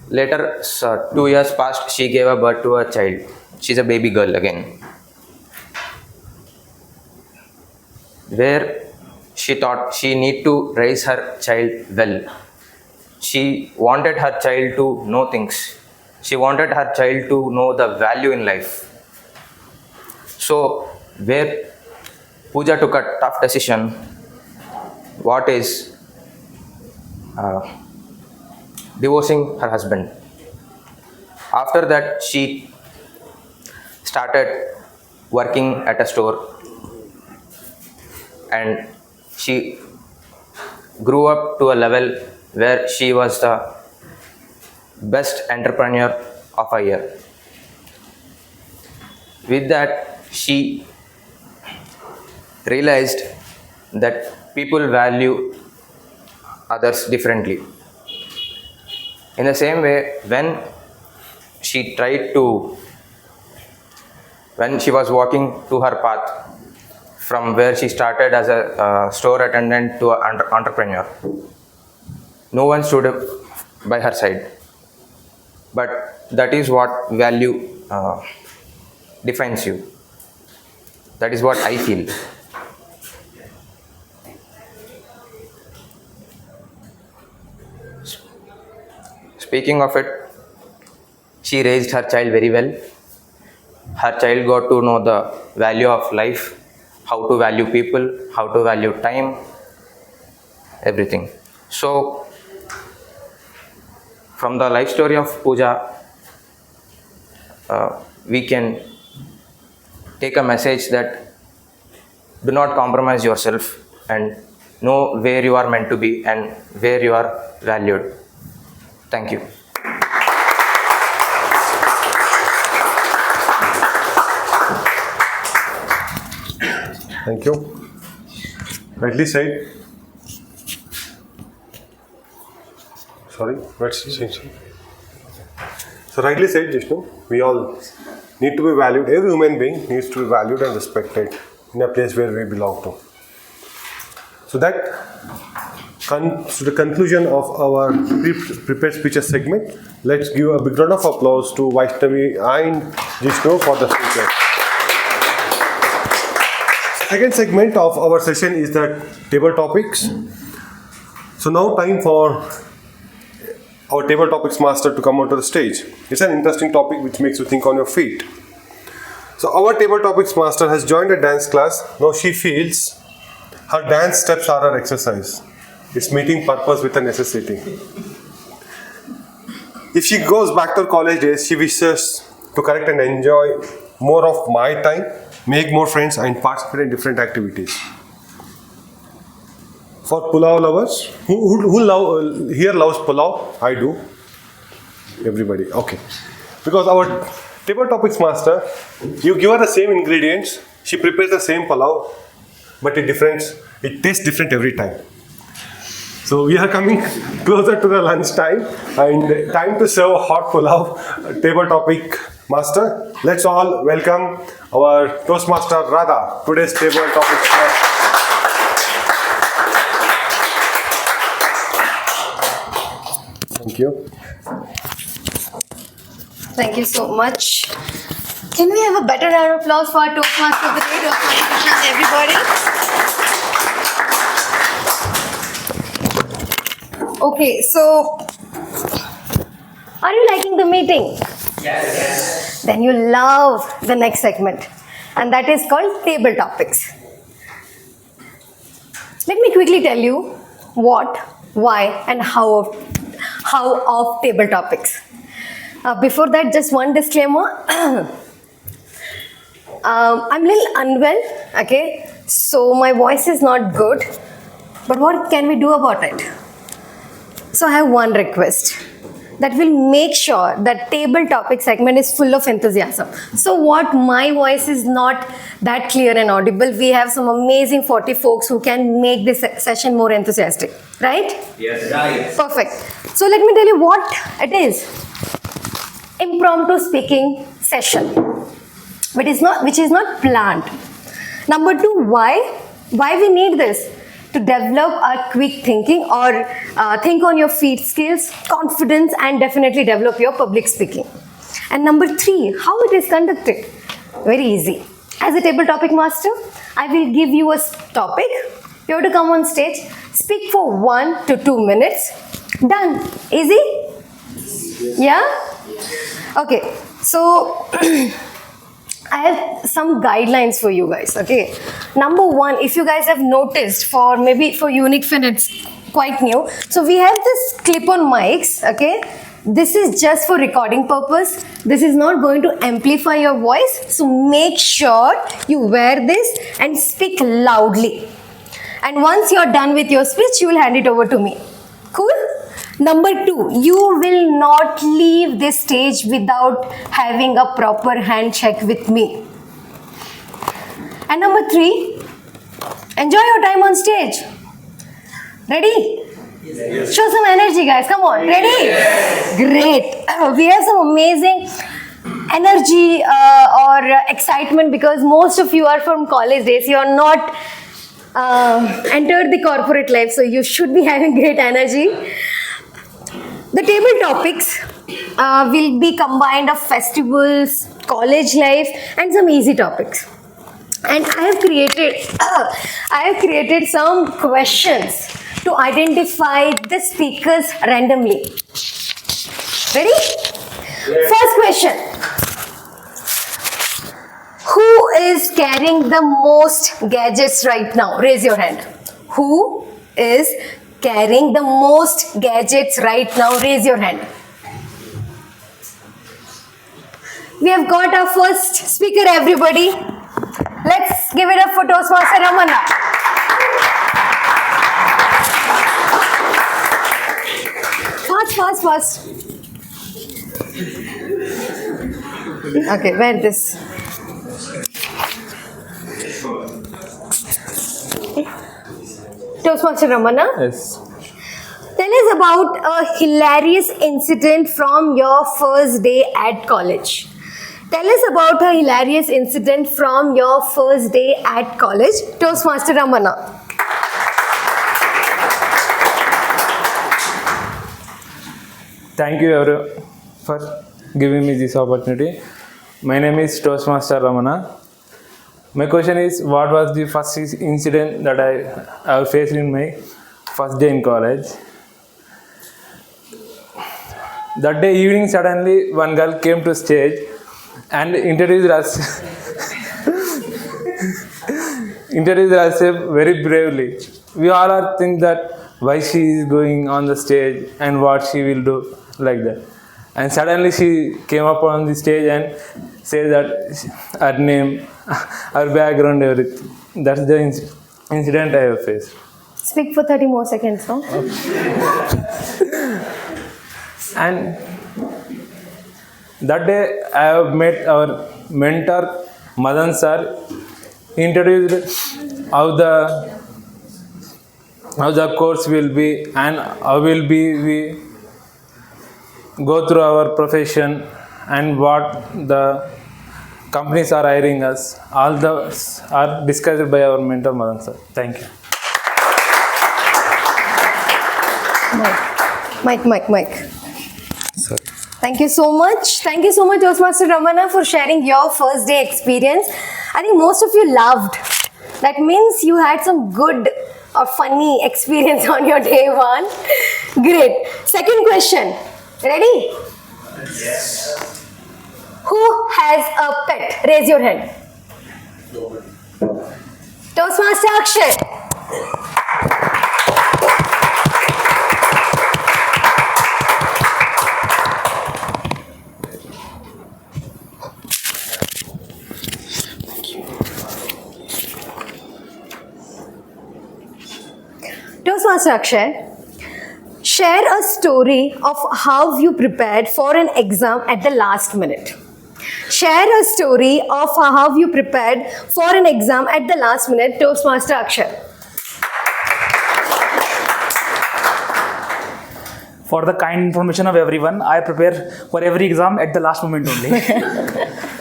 Later, 2 years passed, she gave a birth to a child. She's a baby girl again, where she thought she need to raise her child well. She wanted her child to know things. She wanted her child to know the value in life. So, where Pooja took a tough decision, what is divorcing her husband. After that, she started working at a store, and she grew up to a level where she was the best entrepreneur of a year. With that, she realized that people value others differently. In the same way, when she was walking to her path from where she started as a store attendant to an entrepreneur, no one stood up by her side. But that is what value defines you. That is what I feel. Speaking of it, she raised her child very well. Her child got to know the value of life, how to value people, how to value time, everything. So, from the life story of Pooja, we can take a message that do not compromise yourself and know where you are meant to be and where you are valued. Thank you. Thank you. Rightly said. Sorry, let's change. So rightly said, Jishnu. We all need to be valued. Every human being needs to be valued and respected in a place where we belong to. So that comes to the conclusion of our prepared speeches segment. Let's give a big round of applause to Vaishnavi and Jishnu for the speeches. Second segment of our session is the table topics. So now time for our table topics master to come onto the stage. It's an interesting topic which makes you think on your feet. So our table topics master has joined a dance class. Now she feels her dance steps are her exercise. It's meeting purpose with a necessity. If she goes back to her college days, she wishes to correct and enjoy more of my time, make more friends and participate in different activities. For pulao lovers, who here loves pulao? I do. Everybody, okay. Because our table topics master, you give her the same ingredients, she prepares the same pulao, but it tastes different every time. So we are coming closer to the lunch time and time to serve hot pulao, table topic master. Let's all welcome our Toastmaster Radha, today's table topic master. Thank you. Thank you so much. Can we have a better round of applause for our Toastmaster of the day, Toastmaster Prashant, everybody? Okay, so are you liking the meeting? Yes. Then you love the next segment, and that is called table topics. Let me quickly tell you what, why, and how of table topics. Before that, just one disclaimer. I'm a little unwell, okay? So my voice is not good. But what can we do about it? So I have one request. That will make sure that table topic segment is full of enthusiasm. So what my voice is not that clear and audible, we have some amazing 40 folks who can make this session more enthusiastic, right? Yes, right. Perfect. So let me tell you what it is. Impromptu speaking session, which is not planned. Number two, why we need this? To develop our quick thinking or think on your feet skills, confidence, and definitely develop your public speaking. And number three, how it is conducted? Very easy. As a table topic master, I will give you a topic. You have to come on stage, speak for 1 to 2 minutes. Done. Easy? Yeah? Okay. So I have some guidelines for you guys, okay? Number one, if you guys have noticed, for Uniqfin, it's quite new. So we have this clip-on mics, okay? This is just for recording purpose. This is not going to amplify your voice. So make sure you wear this and speak loudly. And once you're done with your speech, you will hand it over to me. Cool? Number two, you will not leave this stage without having a proper handshake with me. And number three, enjoy your time on stage. Ready? Yes. Show some energy, guys. Come on. Ready? Yes. Great. We have some amazing energy or excitement because most of you are from college days. You are not entered the corporate life, so you should be having great energy. The table topics will be combined of festivals, college life, and some easy topics. And I have created some questions to identify the speakers randomly. Ready? Yes. First question. Who is carrying the most gadgets right now? Raise your hand. Who is carrying the most gadgets right now? Raise your hand. We have got our first speaker, everybody. Let's give it up for Toastmaster Ramana. Fast. Okay, wear this. Toastmaster Ramana? Yes. Tell us about a hilarious incident from your first day at college. Tell us about a hilarious incident from your first day at college. Toastmaster Ramana. Thank you everyone for giving me this opportunity. My name is Toastmaster Ramana. My question is, what was the first incident that I have faced in my first day in college. That day evening, suddenly one girl came to stage and introduced herself very bravely. We all are think that why she is going on the stage and what she will do like that. And suddenly she came up on the stage and said that her name, her background, everything. That's the incident I have faced. Speak for 30 more seconds, no? And that day I have met our mentor Madan sir. He introduced how the course will be and how will be we go through our profession and what the companies are hiring us. All those are discussed by our mentor Madan sir. Thank you. Mike. Sorry. Thank you so much. Thank you so much, Toastmaster Ramana, for sharing your first day experience. I think most of you loved. That means you had some good or funny experience on your day one. Great. Second question. Ready? Yes. Who has a pet? Raise your hand. Toastmaster Akshay. Toastmaster Akshay, share a story of how you prepared for an exam at the last minute. Share a story of how you prepared for an exam at the last minute, Toastmaster Akshay. For the kind information of everyone, I prepare for every exam at the last moment only.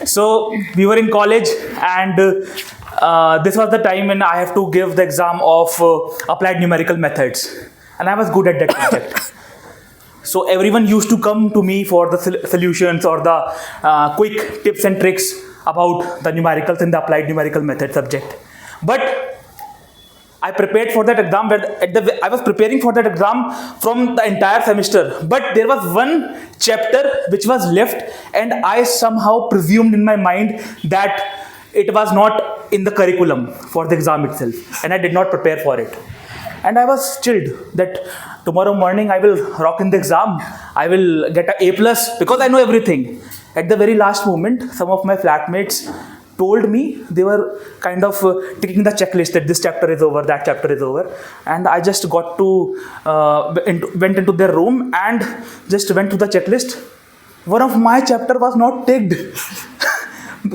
So we were in college and this was the time when I have to give the exam of applied numerical methods, and I was good at that subject. So everyone used to come to me for the solutions or the quick tips and tricks about the numericals in the applied numerical method subject. But I prepared for that exam. I was preparing for that exam from the entire semester, but there was one chapter which was left, and I somehow presumed in my mind that it was not in the curriculum for the exam itself, and I did not prepare for it. And I was chilled that tomorrow morning I will rock in the exam. I will get an A+ because I know everything. At the very last moment, some of my flatmates told me, they were kind of ticking the checklist that this chapter is over, that chapter is over. And I just got to, went into their room and just went to the checklist. One of my chapter was not ticked.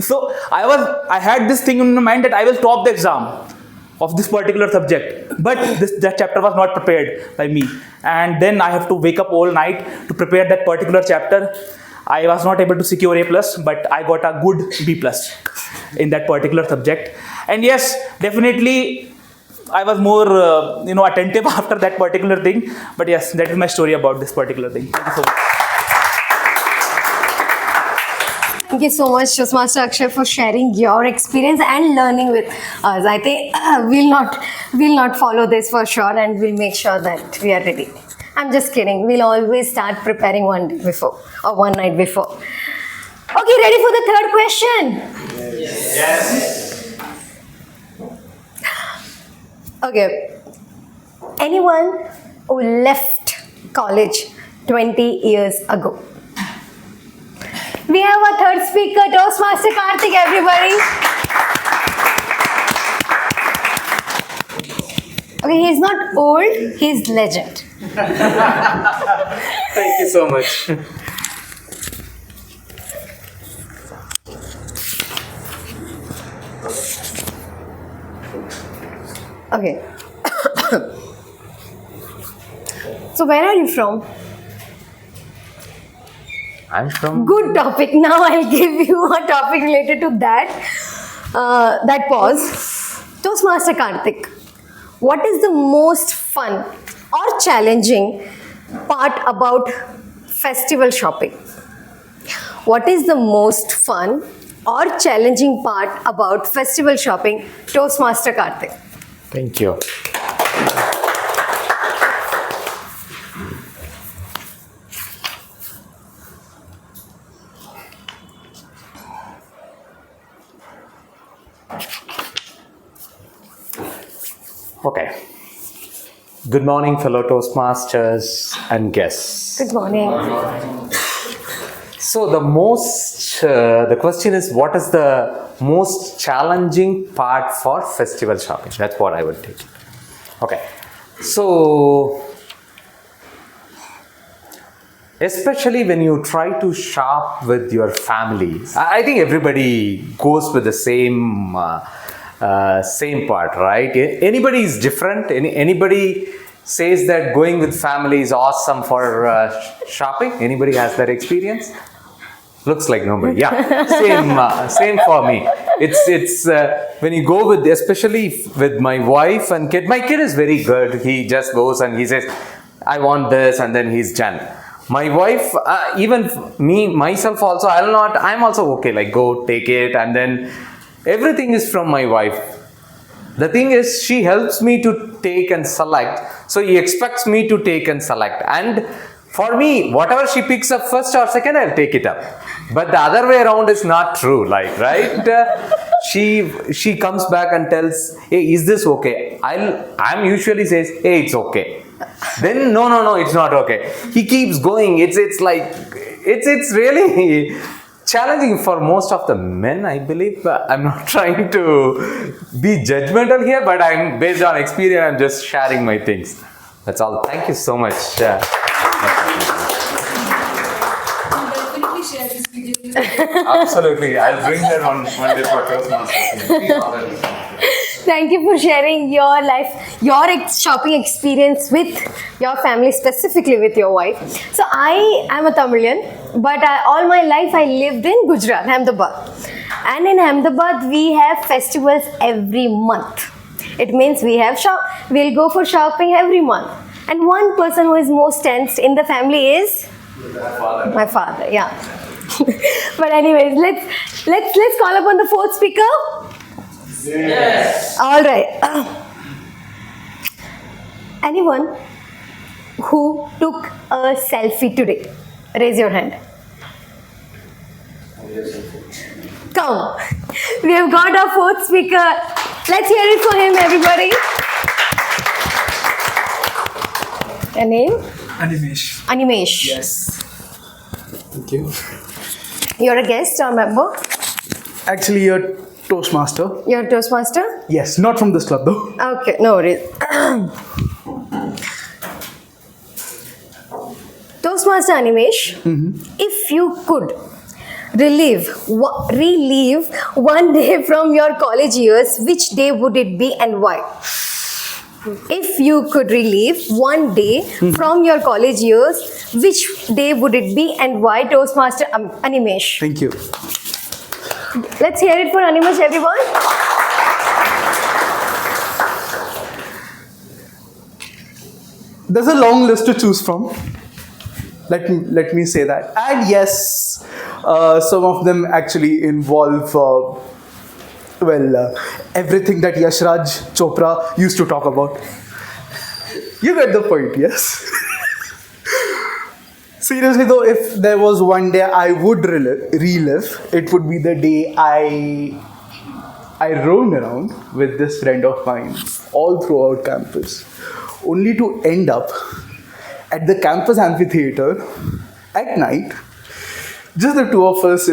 So I had this thing in my mind that I will top the exam of this particular subject, but that chapter was not prepared by me, and then I have to wake up all night to prepare that particular chapter. I was not able to secure A+, but I got a good B+ in that particular subject. And yes, definitely I was more attentive after that particular thing. But yes, that is my story about this particular thing. Thank you so much. Thank you so much, Toastmaster Akshay, for sharing your experience and learning with us. I think we'll not follow this for sure, and we'll make sure that we are ready. I'm just kidding. We'll always start preparing one day before or one night before. Okay, ready for the third question? Yes. Okay. Anyone who left college 20 years ago? We have our third speaker, Toastmaster Karthik, everybody. Okay, he's not old, he's legend. Thank you so much. Okay. So where are you from? I'm from... Good topic. Now I'll give you a topic related to that. That pause. Toastmaster Karthik, what is the most fun or challenging part about festival shopping? What is the most fun or challenging part about festival shopping? Toastmaster Karthik. Thank you. Okay. Good morning, fellow Toastmasters and guests. Good morning. So the question is, what is the most challenging part for festival shopping? That's what I would take. Okay. So, especially when you try to shop with your family, I think everybody goes with the same part, right? Anybody is different. Anybody says that going with family is awesome for shopping? Anybody has that experience? Looks like nobody. Yeah, same for me. It's when you go with, especially with my wife and kid. My kid is very good. He just goes and he says, "I want this," and then he's done. My wife, even me myself also, I'm also okay. Like, go take it, and then everything is from my wife. The thing is, she helps me to take and select. So he expects me to take and select. And for me, whatever she picks up first or second, I'll take it up. But the other way around is not true. Like, right? She comes back and tells, "Hey, is this okay?" I'm usually says, "Hey, it's okay." Then no, it's not okay. He keeps going. It's really challenging for most of the men, I believe. I'm not trying to be judgmental here, but I'm based on experience. I'm just sharing my things. That's all. Thank you so much. Absolutely. I'll bring that on Monday for Toastmasters. Thank you for sharing your shopping experience with your family, specifically with your wife. So I am a Tamilian, but all my life I lived in Gujarat, Ahmedabad. And in Ahmedabad, we have festivals every month. It means we'll go for shopping every month. And one person who is most tensed in the family is my father. Yeah. But anyways, let's call upon the fourth speaker. Yes. All right. Anyone who took a selfie today? Raise your hand. Come. We have got our fourth speaker. Let's hear it for him, everybody. Your name? Animesh. Animesh. Yes. Thank you. You're a guest or member? Actually, you're Toastmaster. You're a Toastmaster? Yes, not from this club though. Okay, no worries. Toastmaster Animesh, if you could relive one day from your college years, which day would it be and why? If you could relive one day from your college years, which day would it be and why, Toastmaster Animesh? Thank you. Let's hear it for Animesh, everyone. There's a long list to choose from. Let me say that. And yes, some of them actually involve everything that Yashraj Chopra used to talk about. You get the point, yes? Seriously though, if there was one day I would relive, it would be the day I roamed around with this friend of mine all throughout campus, only to end up at the campus amphitheater at night, just the two of us,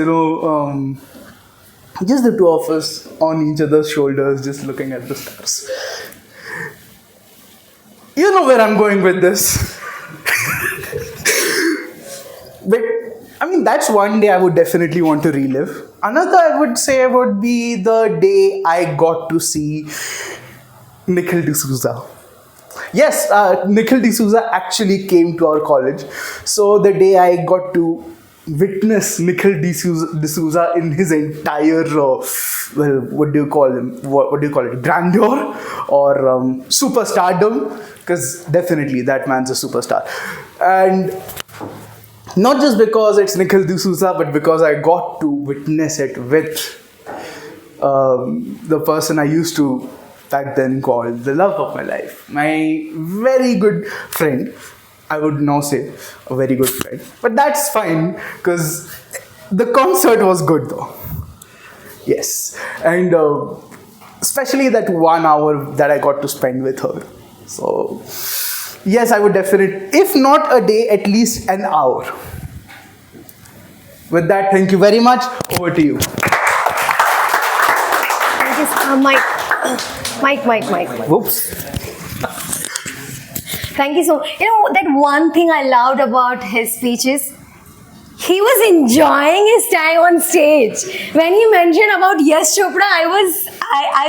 just the two of us on each other's shoulders, just looking at the stars. You know where I'm going with this. But I mean, that's one day I would definitely want to relive. Another, I would say, would be the day I got to see Nikhil D'Souza. Yes, Nikhil D'Souza actually came to our college. So the day I got to witness Nikhil D'Souza in his entire, what do you call it, grandeur or superstardom? Because definitely that man's a superstar. And not just because it's Nikhil D'Souza, but because I got to witness it with the person I used to back then call the love of my life. My very good friend. I would now say a very good friend. But that's fine because the concert was good though. Yes. And especially that 1 hour that I got to spend with her. So, yes, I would definitely, if not a day, at least an hour. With that, thank you very much. Over to you. Thank you, Mike. Whoops. Thank you so much. You know, that one thing I loved about his speech is he was enjoying his time on stage. When he mentioned about Yash Chopra, I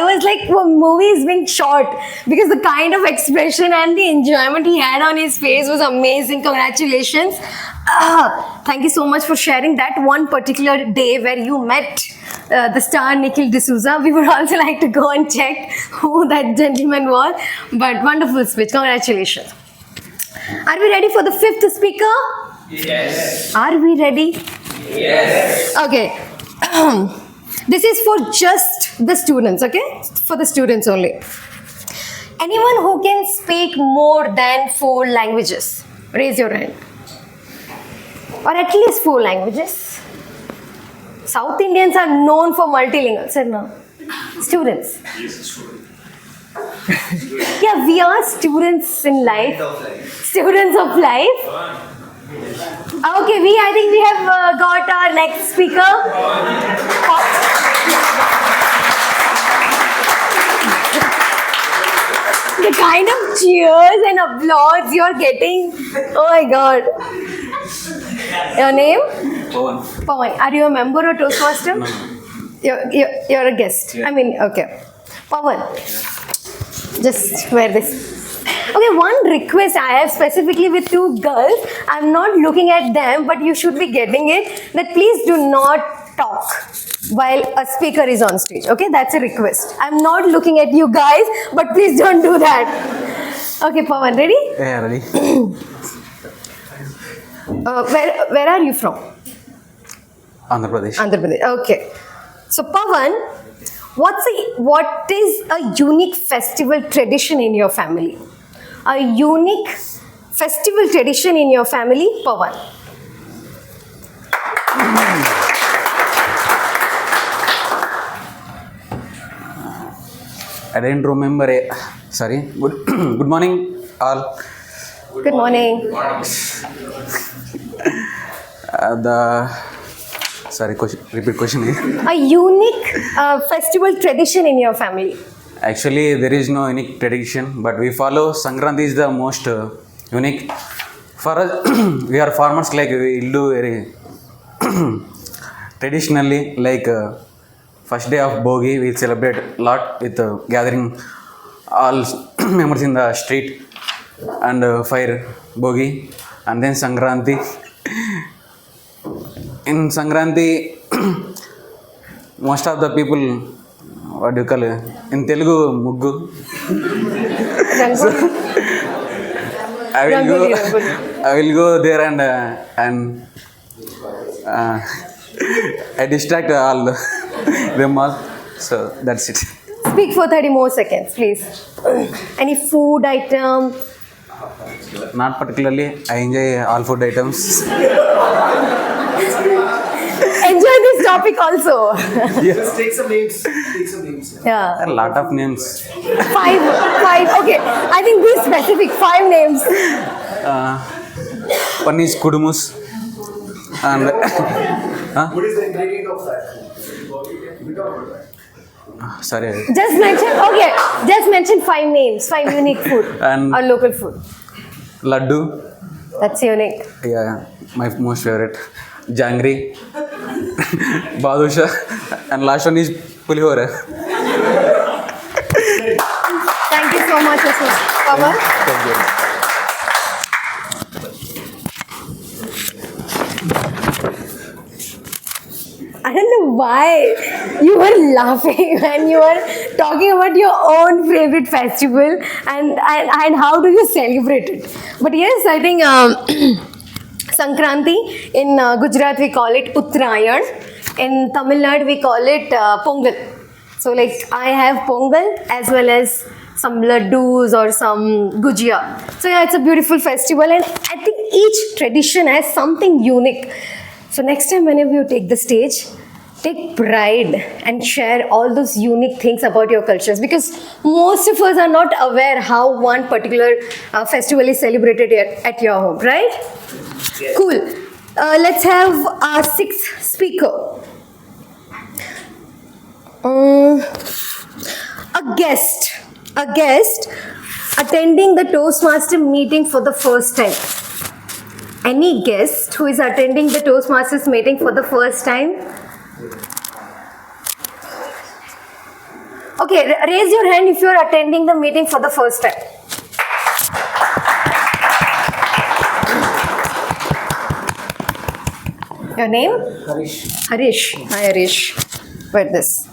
was like, well, movie is being shot, because the kind of expression and the enjoyment he had on his face was amazing. Congratulations. Thank you so much for sharing that one particular day where you met the star Nikhil D'Souza. We would also like to go and check who that gentleman was. But wonderful speech. Congratulations. Are we ready for the fifth speaker? Yes. Are we ready? Yes. Okay. This is for just the students, okay? For the students only. Anyone who can speak more than 4 languages, raise your hand. Or at least 4 languages. South Indians are known for multilingual, sir, no? Students. Yeah, we are students in life. Students of life. Okay, I think we have got our next speaker. The kind of cheers and applause you're getting. Oh my God. Your name? Pawan. Are you a member of Toastmaster? No. You're a guest. Yeah. I mean, okay. Pawan. Just wear this. Okay, one request I have specifically with 2 girls. I'm not looking at them, but you should be getting it. That please do not talk while a speaker is on stage. Okay, that's a request. I'm not looking at you guys, but please don't do that. Okay, Pawan, ready? Yeah, ready. Where are you from? Andhra Pradesh. Andhra Pradesh. Okay. So Pawan, what is a unique festival tradition in your family? A unique festival tradition in your family, Pawan. I didn't remember it. Sorry. Good morning, all. Good morning. Repeat question. A unique festival tradition in your family. Actually, there is no unique tradition, but we follow Sankranti is the most unique. For us, we are farmers, like we do very traditionally, like first day of Bogi, we celebrate a lot with gathering all members in the street and fire Bogi, and then Sankranti. In Sankranti, most of the people, what do you call it? In Telugu, Muggu. So, I will go there and I distract all them all. So that's it. Speak for 30 more seconds, please. Any food item? Not particularly. I enjoy all food items. Enjoy this topic also. Yes. Take some names. Yeah. A lot of names. 5. Okay. I think be specific. 5 names. One is Kudumus. And What is the ingredient of that? sorry. Just mention 5 names. 5 unique food And or local food. Laddu. That's unique. Yeah, my most favorite. Jangri. Badusha. And last one is Pulihora. Thank you so much, Pawan. Thank you. I don't know why you were laughing when you were talking about your own favorite festival and how do you celebrate it. But yes, I think Sankranti, in Gujarat we call it Uttarayan, in Tamil Nadu we call it Pongal. So like I have Pongal as well as some laddus or some gujia. So yeah, it's a beautiful festival and I think each tradition has something unique. So next time whenever you take the stage, take pride and share all those unique things about your cultures, because most of us are not aware how one particular festival is celebrated at your home, right? Yes. Cool. Let's have our sixth speaker. A guest attending the Toastmaster meeting for the first time. Any guest who is attending the Toastmasters meeting for the first time? Okay, raise your hand if you are attending the meeting for the first time. Your name? Harish. Harish. Hi Harish. Wait this.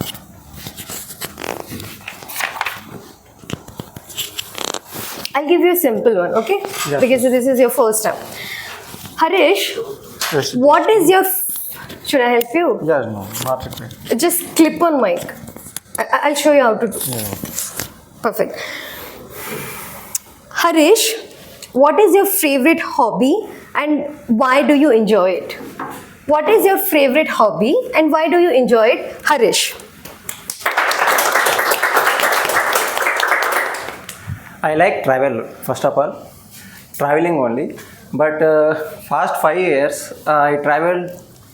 I'll give you a simple one, okay? Yeah. Because this is your first time. Harish, Yes. what is your... Should I help you? Yeah, no, not required. Just clip on mic. I'll show you how to do. Perfect. Harish, what is your favorite hobby and why do you enjoy it? What is your favorite hobby and why do you enjoy it? Harish. I like travel, first of all, traveling only. But past 5 years, I traveled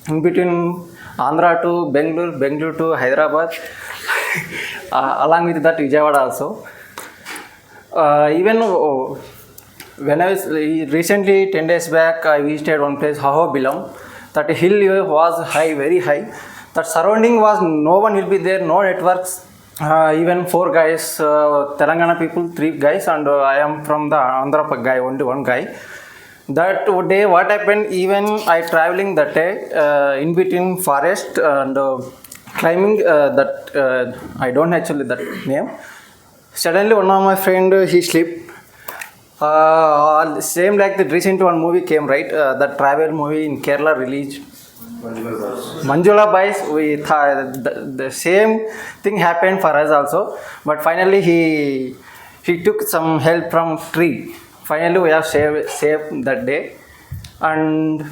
in between Andhra to Bangalore, Bangalore to Hyderabad, along with that Vijayawada also. Even when I was recently 10 days back, I visited one place, Hahobilam. That hill was high, very high. That surrounding was, no one will be there, no networks. Even 4 guys, Telangana people, 3 guys, and I am from the Andhra guy, only one guy. That day, what happened, even I traveling that day in between forest and climbing that, I don't actually that name. Suddenly one of my friend, he slipped. Same like the recent one movie came, right? That travel movie in Kerala released. Manjula Boys, we thought the same thing happened for us also, but finally he took some help from tree. Finally we have saved that day. And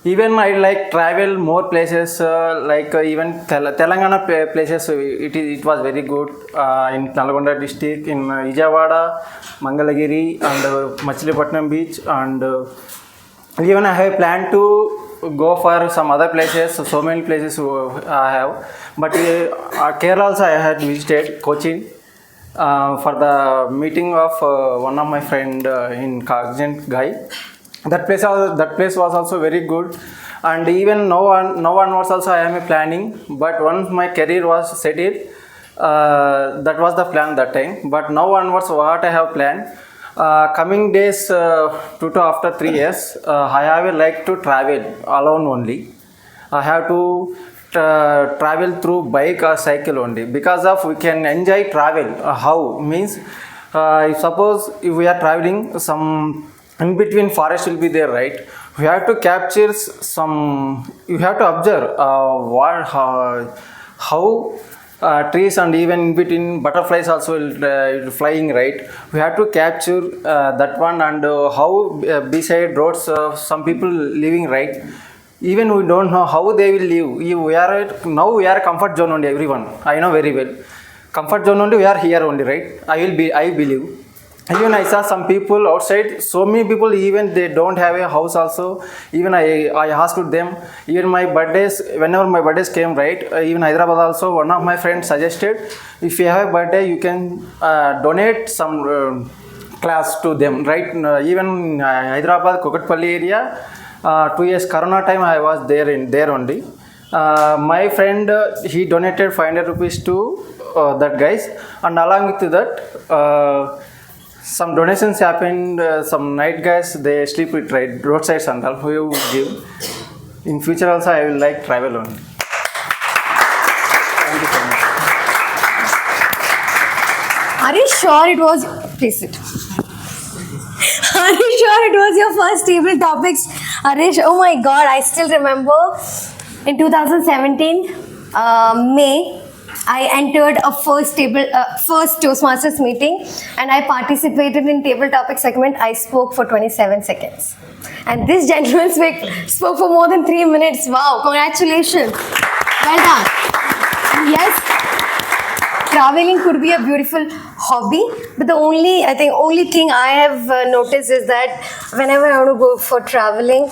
even I like travel more places, like even Telangana places. It was very good in Nalgonda district, in Vijayawada, Mangalagiri, and Machilipatnam beach, and even I have planned to go for some other places. So many places I have, but Kerala also I had visited Cochin for the meeting of one of my friend in Cognizant guy. That place was also very good, and even no one was also I am planning. But once my career was settled, that was the plan that time. But now onwards, what I have planned. Coming days, after 3 years, I have like to travel alone only. I have to travel through bike or cycle only, because of we can enjoy travel. How means, suppose if we are traveling, some in between forest will be there, right? We have to capture some. You have to observe how. Trees and even in between butterflies also flying, right? We have to capture that one, and how beside roads some people living, right? Even we don't know how they will live. Now we are comfort zone only, everyone. I know very well. Comfort zone only, we are here only, right? I believe. Even I saw some people outside, so many people, even they don't have a house also. Even I asked them, even my birthdays, whenever my birthdays came, right, even Hyderabad also, one of my friends suggested, if you have a birthday, you can donate some class to them, right? Even Hyderabad, Kokatpalli area, 2 years Corona time, I was there only. My friend, he donated 500 rupees to that guys, and along with that, some donations happened. Some night guys, they sleep with roadsides and all. Who you give? In future also, I will like travel only. Thank you so much. Are you sure it was? Please sit. Are you sure it was your first table topics, Harish? Oh my God! I still remember in 2017 May. I entered a first Toastmasters meeting, and I participated in table topic segment. I spoke for 27 seconds. And this gentleman spoke for more than 3 minutes. Wow, congratulations. Well done. Yes, traveling could be a beautiful hobby, but the only thing I have noticed is that whenever I want to go for traveling,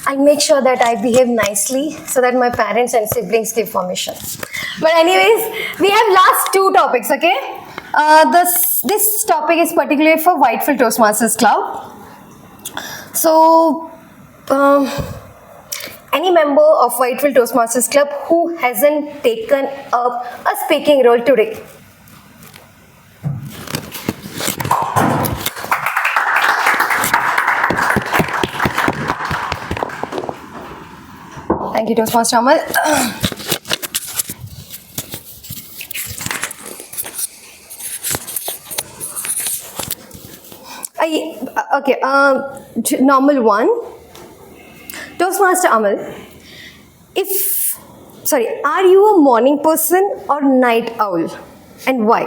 I make sure that I behave nicely so that my parents and siblings give permission. But anyways, we have last two topics, okay? This topic is particularly for Whitefield Toastmasters Club. So, any member of Whitefield Toastmasters Club who hasn't taken up a speaking role today? Thank you, Toastmaster Amal. Normal one. Toastmaster Amal, are you a morning person or night owl, and why?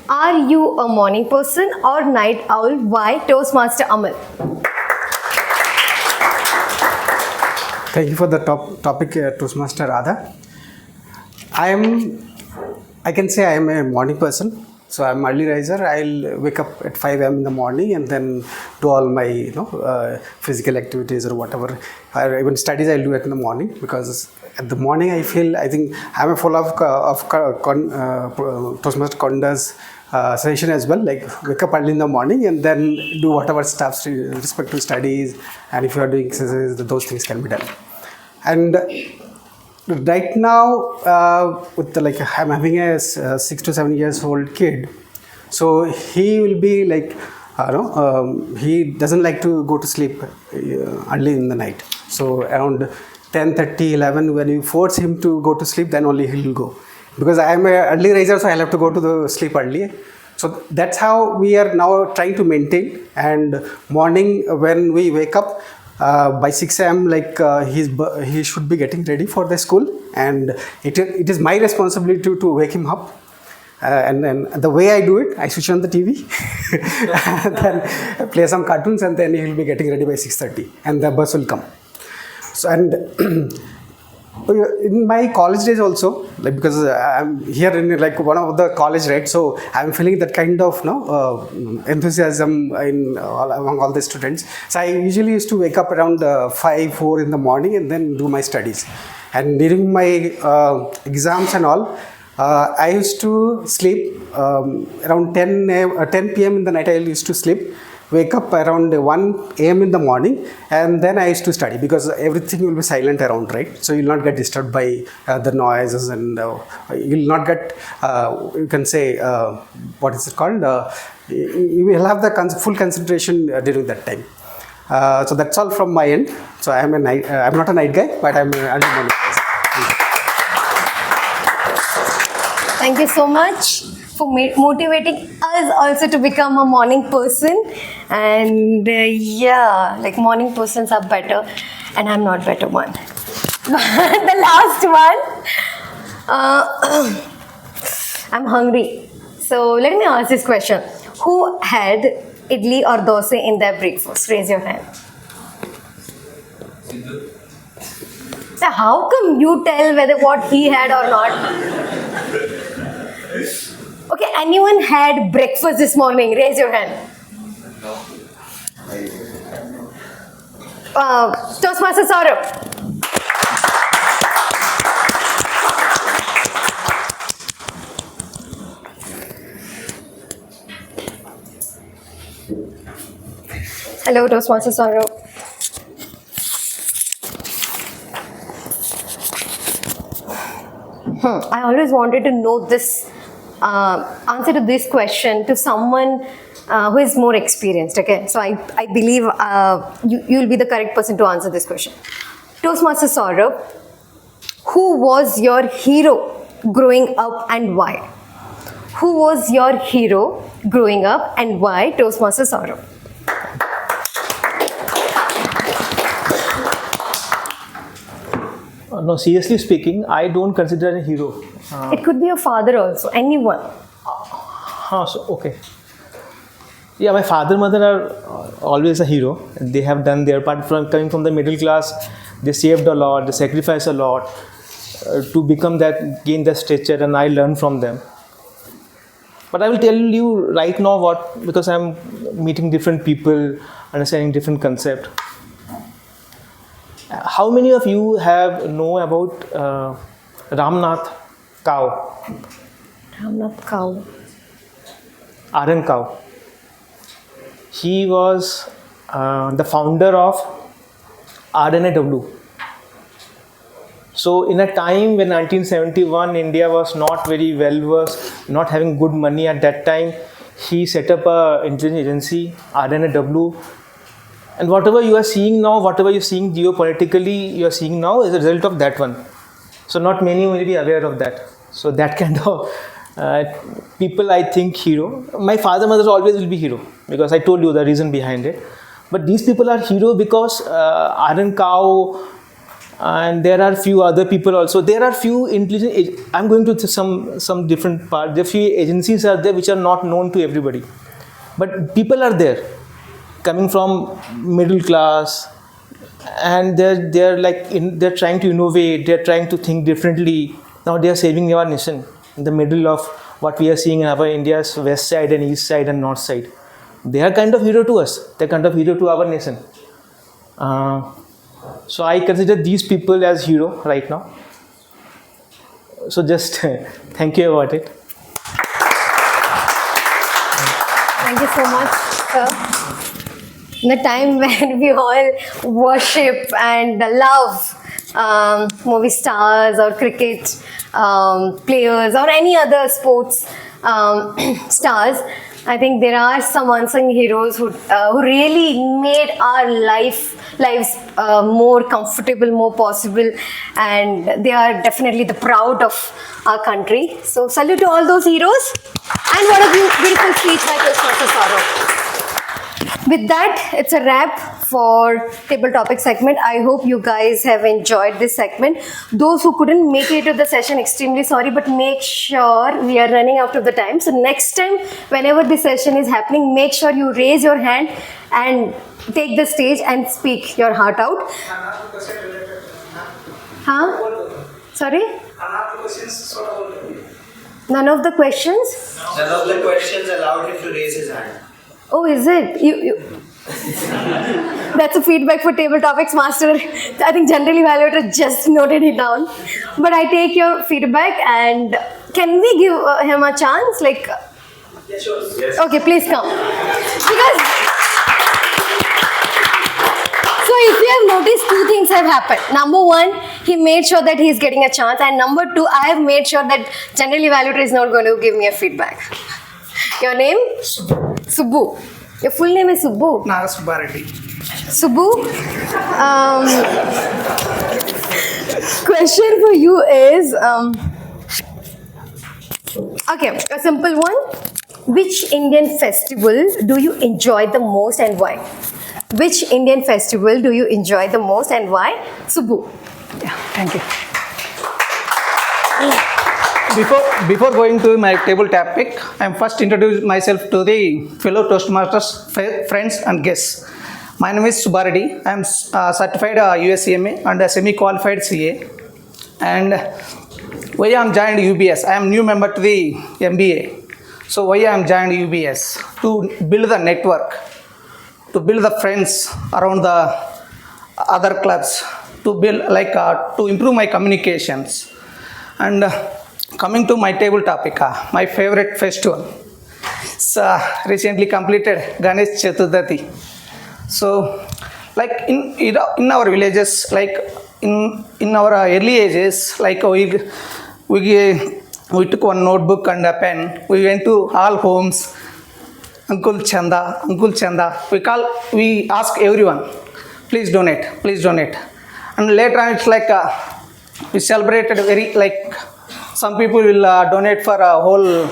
Are you a morning person or night owl? Why? Toastmaster Amal. Thank you for the topic, Toastmaster Radha. I can say I am a morning person. So I'm early riser. I'll wake up at 5 a.m. in the morning and then do all my physical activities or whatever. Even studies I'll do it in the morning, because at the morning I think I'm a full of Toastmaster Konda's session as well. Like wake up early in the morning and then do whatever stuff with respect to studies, and if you are doing exercises, those things can be done. And right now, I'm having a 6 to 7 years old kid, so he will be like, he doesn't like to go to sleep early in the night. So around 10:30, 11, when you force him to go to sleep, then only he will go. Because I am an early riser, so I'll have to go to the sleep early. So that's how we are now trying to maintain. And morning when we wake up, by 6 a.m. He should be getting ready for the school, and it is my responsibility to wake him up. And then the way I do it, I switch on the TV, and then play some cartoons, and then he will be getting ready by 6:30, and the bus will come. So, and in my college days also, because I'm here in one of the college, right? So I'm feeling that kind of enthusiasm among all the students. So I usually used to wake up around 4 in the morning and then do my studies. And during my exams and all, I used to sleep around 10 p.m. in the night. I used to sleep. Wake up around 1 a.m. in the morning, and then I used to study, because everything will be silent around, right? So you'll not get disturbed by the noises, and you'll not get, you can say, what is it called? You will have the full concentration during that time. So that's all from my end. So I'm not a night guy, but I'm an early morning person. Thank you so much for motivating us also to become a morning person. And morning persons are better, and I'm not better one. The last one, I'm hungry. So let me ask this question. Who had idli or dosa in their breakfast? Raise your hand. So how come you tell whether what he had or not? Okay, anyone had breakfast this morning? Raise your hand. Toastmaster Saurabh. Hello, Toastmaster Saurabh. I always wanted to know this answer to this question to someone who is more experienced. Okay, so I believe you will be the correct person to answer this question. Toastmaster Saurabh, who was your hero growing up and why? Who was your hero growing up and why? Toastmaster Saurabh. No, seriously speaking, I don't consider a hero. It could be your father also, anyone. Okay. Yeah, my father, mother are always a hero. They have done their part. Coming from the middle class, they saved a lot, they sacrificed a lot. to become that, gain that stature, and I learn from them. But I will tell you right now because I'm meeting different people, understanding different concept. How many of you know about Ramnath cow? Ramnath cow. Iron cow. He was the founder of RNAW. So in a time when 1971 India was not very well versed, not having good money at that time, he set up an intelligence agency, RNAW. And whatever you are seeing now, whatever you're seeing geopolitically, you are seeing now is a result of that one. So not many will be aware of that. So that kind of people, I think, hero. My father, mother always will be hero because I told you the reason behind it. But these people are hero because Iron Cow, and there are few other people also. There are few intelligent. I'm going to some different part. There are few agencies are there which are not known to everybody, but people are there, coming from middle class, and they're they're trying to innovate. They're trying to think differently. Now they are saving our nation in the middle of what we are seeing in our India's west side and east side and north side. They are kind of hero to us. They're kind of hero to our nation. So I consider these people as hero right now. So just thank you about it. Thank you so much, sir. In a time when we all worship and love movie stars or cricket players or any other sports stars, I think there are some unsung heroes who really made our lives more comfortable, more possible, and they are definitely the proud of our country. So salute to all those heroes, and what a beautiful speech by Toastmaster Saurav. With that, it's a wrap for table topic segment. I hope you guys have enjoyed this segment. Those who couldn't make it to the session, extremely sorry, but make sure we are running out of the time. So next time, whenever this session is happening, make sure you raise your hand and take the stage and speak your heart out. Huh? Sorry? None of the questions? None of the questions allowed him to raise his hand. Oh, is it? That's a feedback for Table Topics Master. I think generally evaluator just noted it down. But I take your feedback, and can we give him a chance? Yeah, sure. Yes. Okay, please come. Because so if you have noticed, two things have happened. Number one, he made sure that he is getting a chance, and number two, I have made sure that general evaluator is not going to give me a feedback. Your name? Subbu. Your full name is Subbu? Nara Subbareddy. Subbu, question for you is, okay, a simple one. Which Indian festival do you enjoy the most and why? Which Indian festival do you enjoy the most and why? Subbu. Yeah, thank you. Before going to my table topic, I am first introduce myself to the fellow Toastmasters, friends and guests. My name is Subbareddy. I am certified USCMA and a semi-qualified CA. And why I am joined UBS? I am new member to the MBA. So why I am joined UBS? To build the network, to build the friends around the other clubs, to build to improve my communications. And coming to my table topic, my favorite festival. It's recently completed Ganesh Chaturthi. So, in our villages, in our early ages, we took one notebook and a pen. We went to all homes. Uncle Chanda. We ask everyone, please donate. And later on, it's we celebrated some people will donate for a whole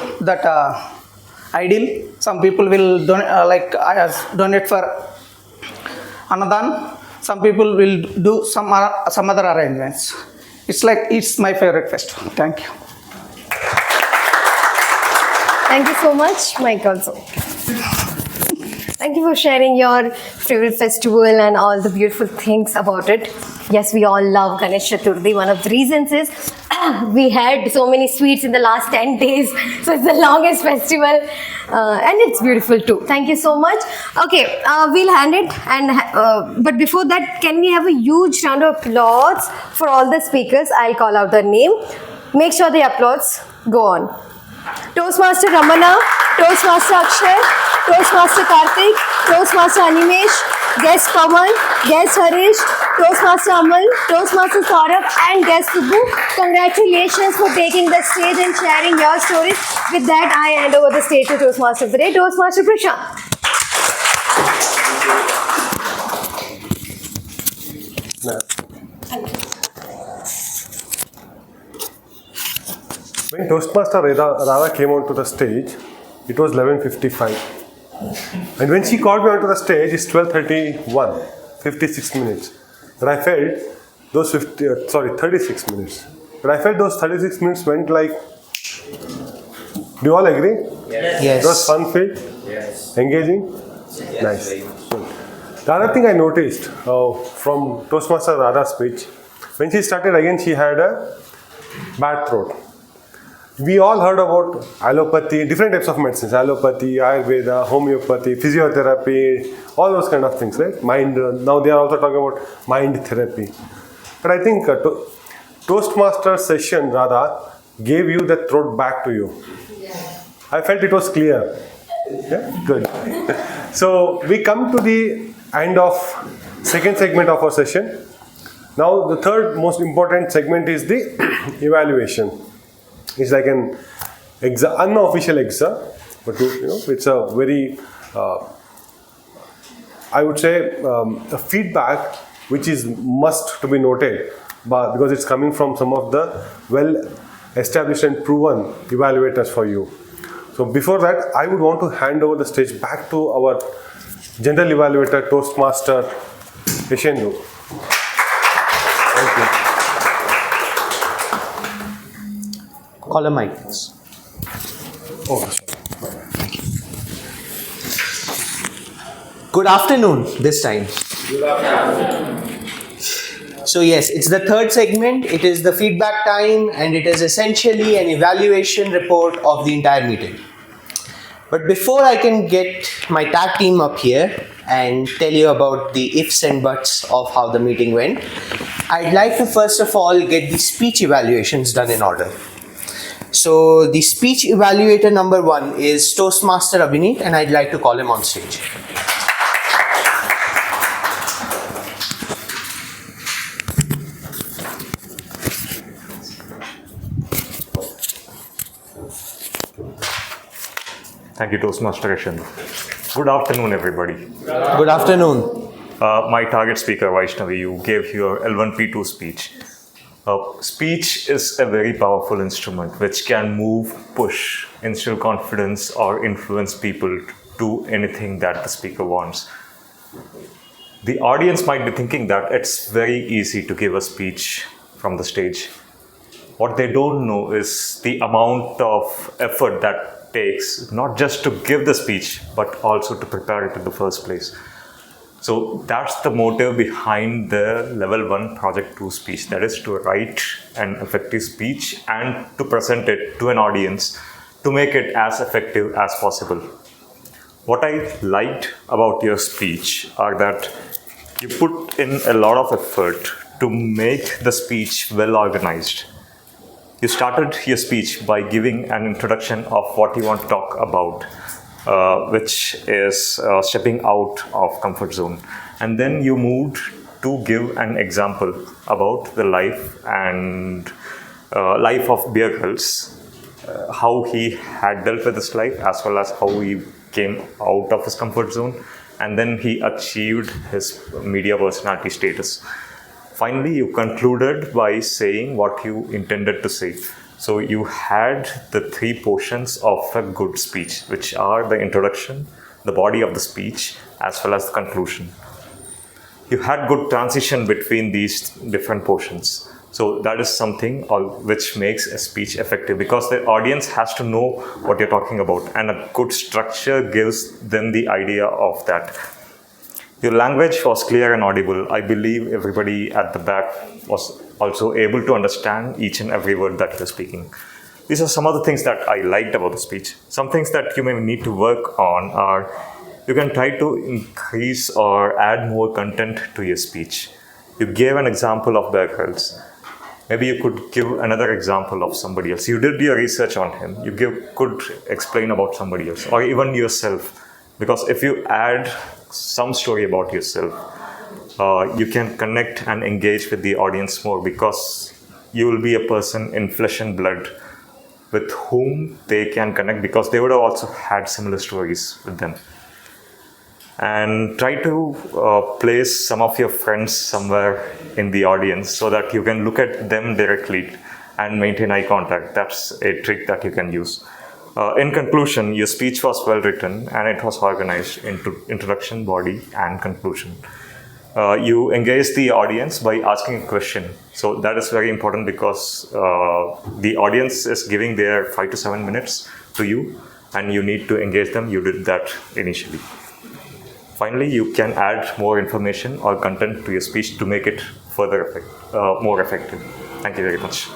ideal. Some people will donate for Anadan. Some people will do some other arrangements. It's my favorite festival. Thank you. Thank you so much, Mike also. Thank you for sharing your favorite festival and all the beautiful things about it. Yes, we all love Ganesh Chaturthi. One of the reasons is we had so many sweets in the last 10 days. So it's the longest festival and it's beautiful too. Thank you so much. Okay, we'll hand it. But before that, can we have a huge round of applause for all the speakers? I'll call out their name. Make sure the applause go on. Toastmaster Ramana, Toastmaster Akshay, Toastmaster Karthik, Toastmaster Animesh, Guest Pawan, Guest Harish, Toastmaster Amal, Toastmaster Saurabh and Guest Subbu. Congratulations for taking the stage and sharing your stories. With that, I hand over the stage to Toastmaster of the day, Toastmaster Prashant. When Toastmaster Radha came onto the stage, it was 11:55. And when she called me onto the stage, it's 12:31, 56 minutes. But I felt those 36 minutes. But I felt those 36 minutes went like, do you all agree? Yes. It was fun-filled? Yes. Engaging? Yes. Nice. Good. The other thing I noticed from Toastmaster Radha's speech, when she started again, she had a bad throat. We all heard about allopathy, different types of medicines, allopathy, Ayurveda, homeopathy, physiotherapy, all those kind of things, right? Mind, now they are also talking about mind therapy. But I think Toastmaster session, Radha, gave you the throat back to you. I felt it was clear. Yeah, good. So we come to the end of second segment of our session. Now the third most important segment is the evaluation. It's like an unofficial exam, but it's a very, I would say, a feedback which is must to be noted, because it's coming from some of the well-established and proven evaluators for you. So before that, I would want to hand over the stage back to our general evaluator, Toastmaster Yashendu. Thank you. Call a mic, please. Oh, Good afternoon this time. Good afternoon. So yes, it's the third segment. It is the feedback time and it is essentially an evaluation report of the entire meeting. But before I can get my tag team up here and tell you about the ifs and buts of how the meeting went, I'd like to first of all get the speech evaluations done in order. So the speech evaluator number 1 is Toastmaster Abhineet, and I'd like to call him on stage. Thank you, Toastmaster Yashendu. Good afternoon, everybody. Good afternoon. My target speaker, Vaishnavi, you gave your L1P2 speech. Speech is a very powerful instrument which can move, push, instill confidence, or influence people to anything that the speaker wants. The audience might be thinking that it's very easy to give a speech from the stage. What they don't know is the amount of effort that takes, not just to give the speech, but also to prepare it in the first place. So that's the motive behind the level 1 project 2 speech, that is to write an effective speech and to present it to an audience to make it as effective as possible. What I liked about your speech are that you put in a lot of effort to make the speech well organized. You started your speech by giving an introduction of what you want to talk about, which is stepping out of comfort zone. And then you moved to give an example about the life of Bear Grylls, how he had dealt with his life as well as how he came out of his comfort zone, and then he achieved his media personality status. Finally, you concluded by saying what you intended to say. So you had the 3 portions of a good speech, which are the introduction, the body of the speech, as well as the conclusion. You had good transition between these different portions. So that is something which makes a speech effective, because the audience has to know what you're talking about, and a good structure gives them the idea of that. Your language was clear and audible. I believe everybody at the back was also able to understand each and every word that you're speaking. These are some of the things that I liked about the speech. Some things that you may need to work on are you can try to increase or add more content to your speech. You gave an example of Bear Grylls. Maybe you could give another example of somebody else. You did your research on him. Could explain about somebody else or even yourself. Because if you add some story about yourself, you can connect and engage with the audience more because you will be a person in flesh and blood with whom they can connect because they would have also had similar stories with them. And try to place some of your friends somewhere in the audience so that you can look at them directly and maintain eye contact. That's a trick that you can use. In conclusion, your speech was well written and it was organized into introduction, body, and conclusion. You engage the audience by asking a question. So that is very important because the audience is giving their 5 to 7 minutes to you and you need to engage them. You did that initially. Finally, you can add more information or content to your speech to make it further more effective. Thank you very much.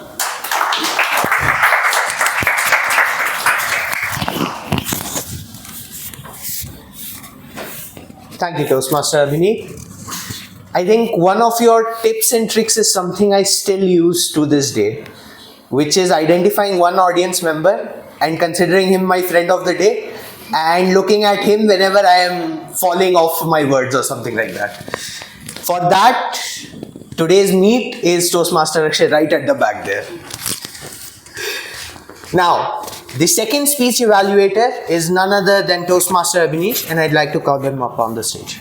Thank you, Toastmaster Abhini. I think one of your tips and tricks is something I still use to this day, which is identifying one audience member and considering him my friend of the day and looking at him whenever I am falling off my words or something like that. For that, today's meet is Toastmaster Akshay right at the back there. Now, the second speech evaluator is none other than Toastmaster Abhinish, and I'd like to call them up on the stage.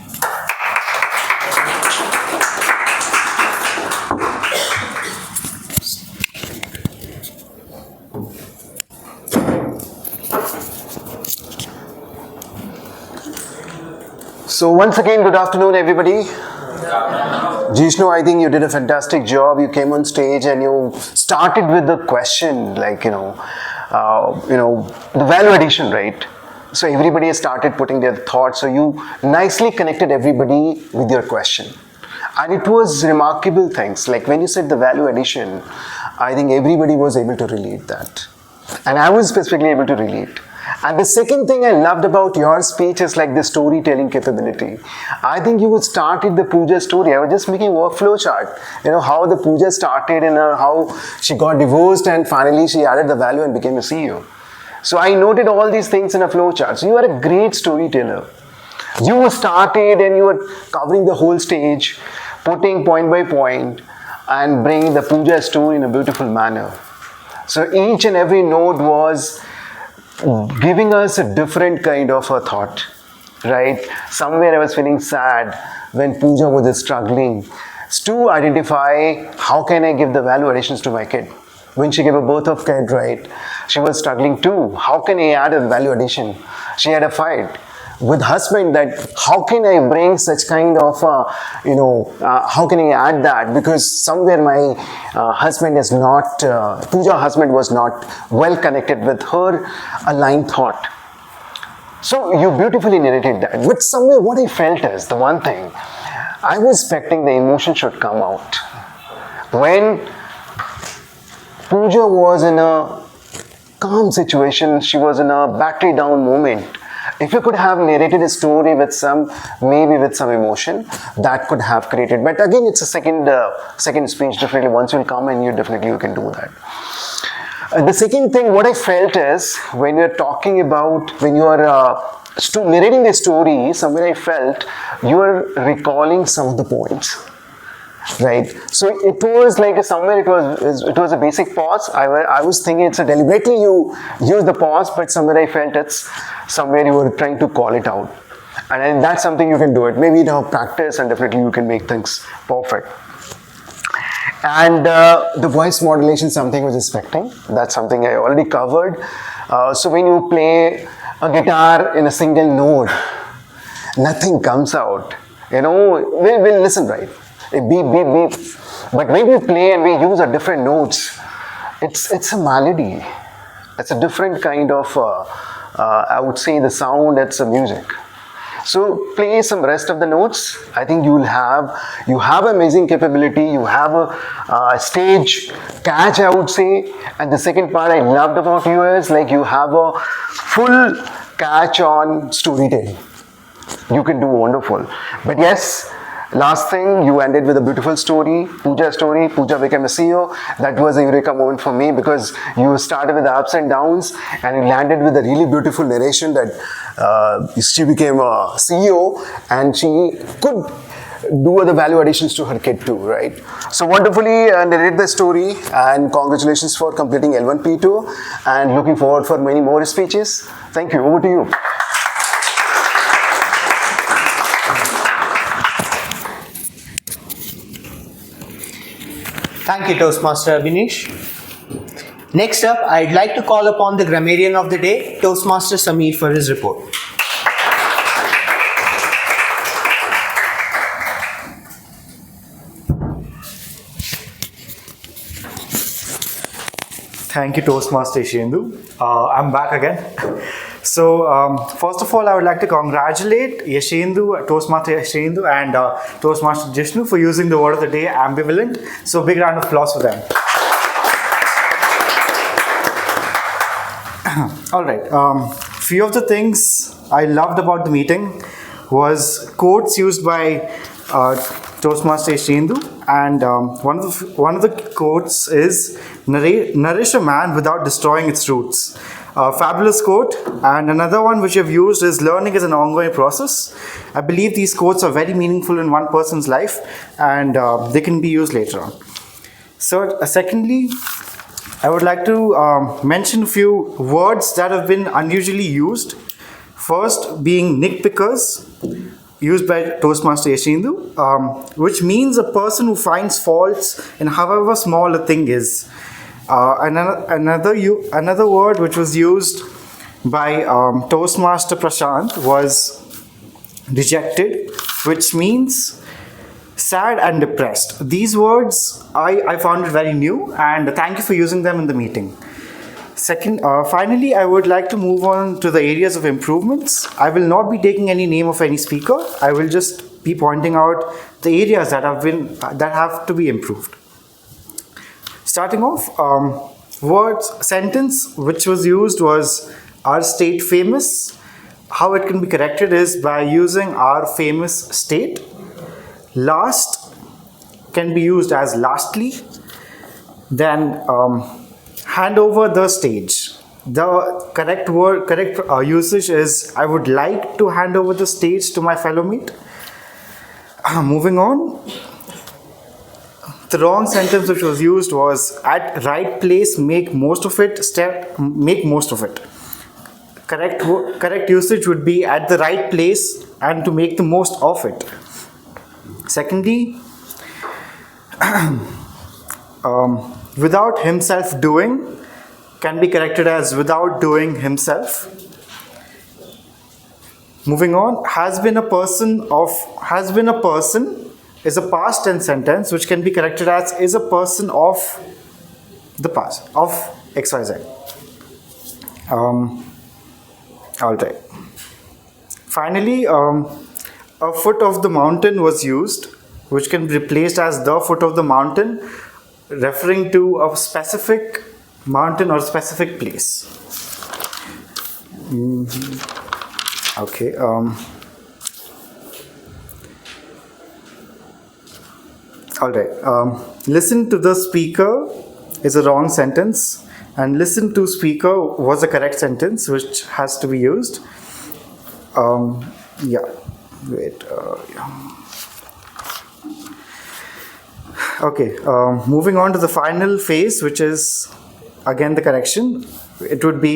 So once again, good afternoon, everybody. Jishnu, I think you did a fantastic job. You came on stage and you started with the question, like, the value addition, right? So everybody has started putting their thoughts. So you nicely connected everybody with your question. And it was remarkable things. Like when you said the value addition, I think everybody was able to relate that. And I was specifically able to relate. And the second thing I loved about your speech is like the storytelling capability. I think you would started the puja story. I was just making a workflow chart. How the puja started and how she got divorced and finally she added the value and became a CEO. So I noted all these things in a flow chart. So you are a great storyteller. You started and you were covering the whole stage, putting point by point and bringing the puja story in a beautiful manner. So each and every node was giving us a different kind of a thought, right? Somewhere I was feeling sad when Pooja was struggling to identify how can I give the value additions to my kid. When she gave a birth of kid, right? She was struggling too. How can I add a value addition? She had a fight with husband that how can I bring such kind of, how can I add that? Because somewhere my husband is not, Pooja husband was not well connected with her aligned thought. So you beautifully narrated that. But somewhere what I felt is the one thing, I was expecting the emotion should come out. When Pooja was in a calm situation, she was in a battery down moment. If you could have narrated a story with maybe with some emotion, that could have created. But again, it's a second speech. Definitely, once you'll come and you can do that. The second thing, what I felt is when you're talking about when you are narrating the story, somewhere I felt you are recalling some of the points. Right, so it was like somewhere it was a basic pause. I was thinking it's a deliberately you use the pause, but somewhere I felt it's somewhere you were trying to call it out, and that's something you can do it. Maybe now practice, and definitely you can make things perfect. And the voice modulation, something I was expecting. That's something I already covered. So when you play a guitar in a single note, nothing comes out. We'll listen, right? A beep, beep, beep. But when we play and we use a different notes, it's a melody. It's a different kind of, I would say the sound, it's a music. So play some rest of the notes. I think you have amazing capability. You have a stage catch, I would say. And the second part I loved about you is like you have a full catch on storytelling. You can do wonderful. But yes, last thing, you ended with a beautiful story. Pooja became a CEO. That was a eureka moment for me because you started with the ups and downs and you landed with a really beautiful narration that she became a CEO and she could do other value additions to her kid too, right? So wonderfully narrate the story, and congratulations for completing L1 P2 and looking forward for many more speeches. Thank you. Over to you. Thank you, Toastmaster Abhinesh. Next up, I'd like to call upon the grammarian of the day, Toastmaster Sameer, for his report. Thank you, Toastmaster Yashendu. I'm back again. So, first of all, I would like to congratulate Yashendu, Toastmaster Yashendu, and Toastmaster Jishnu for using the word of the day, ambivalent. So, big round of applause for them. All right. Few of the things I loved about the meeting was quotes used by Toastmaster Yashendu, and one of the quotes is "Nourish a man without destroying its roots." Fabulous quote. And another one which I've used is "Learning is an ongoing process." I believe these quotes are very meaningful in one person's life, and they can be used later on. So, secondly, I would like to mention a few words that have been unusually used. First being nitpickers, used by Toastmaster Yashendu, which means a person who finds faults in however small a thing is. Another word which was used by Toastmaster Prashant was dejected, which means sad and depressed. These words I found it very new, and thank you for using them in the meeting. Finally, I would like to move on to the areas of improvements. I will not be taking any name of any speaker. I will just be pointing out the areas that have to be improved. Starting off, sentence which was used was "Our state famous." How it can be corrected is by using "our famous state." Last can be used as "lastly." Then hand over the stage. The correct usage is "I would like to hand over the stage to my fellow mate." Moving on. The wrong sentence which was used was "at right place, make most of it, make most of it." Correct usage would be "at the right place and to make the most of it." Secondly, without himself doing can be corrected as "without doing himself." Moving on, has been a person is a past tense sentence which can be corrected as "is a person of the past of XYZ." All right. Finally, a foot of the mountain was used, which can be replaced as "the foot of the mountain," referring to a specific mountain or specific place. Okay. All right. Listen to the speaker is a wrong sentence, and listen to speaker was a correct sentence which has to be used. Yeah. Wait. Yeah. Okay. Moving on to the final phase, which is again the correction. It would be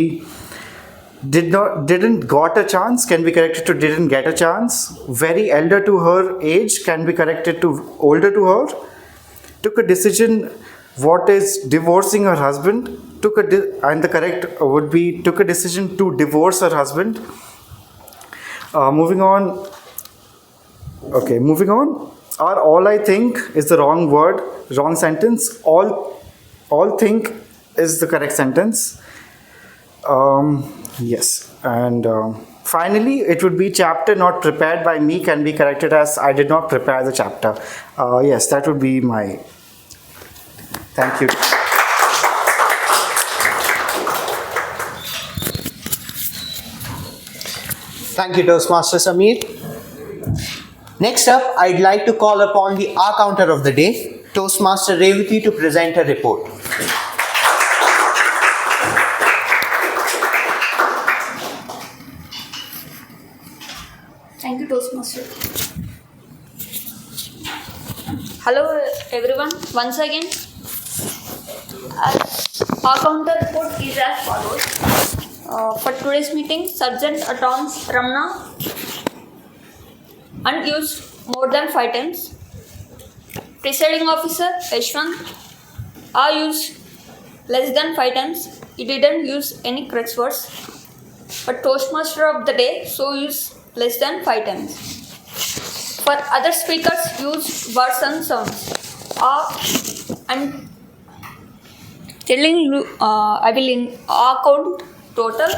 didn't got a chance can be corrected to "didn't get a chance." Very elder to her age can be corrected to "older to her." Took a decision what is divorcing her husband. And the correct would be took a decision to divorce her husband. Moving on. Okay, moving on. All I think is the wrong word, wrong sentence. All think is the correct sentence. Yes, and Finally, it would be chapter not prepared by me can be corrected as I did not prepare the chapter. Yes, that would be my. Thank you. Thank you, Toastmaster Samir. Next up, I'd like to call upon the R counter of the day, Toastmaster Revati, to present a report. Thank you, Toastmaster. Hello, everyone. Once again, our counter report is as follows. For today's meeting, Sergeant at Arms Ramana unused more than 5 times. Presiding Officer Yashwant used less than 5 times. He didn't use any correct words. But Toastmaster of the day so used less than 5 times. For other speakers, use words and sounds. I'm telling you, I will in count total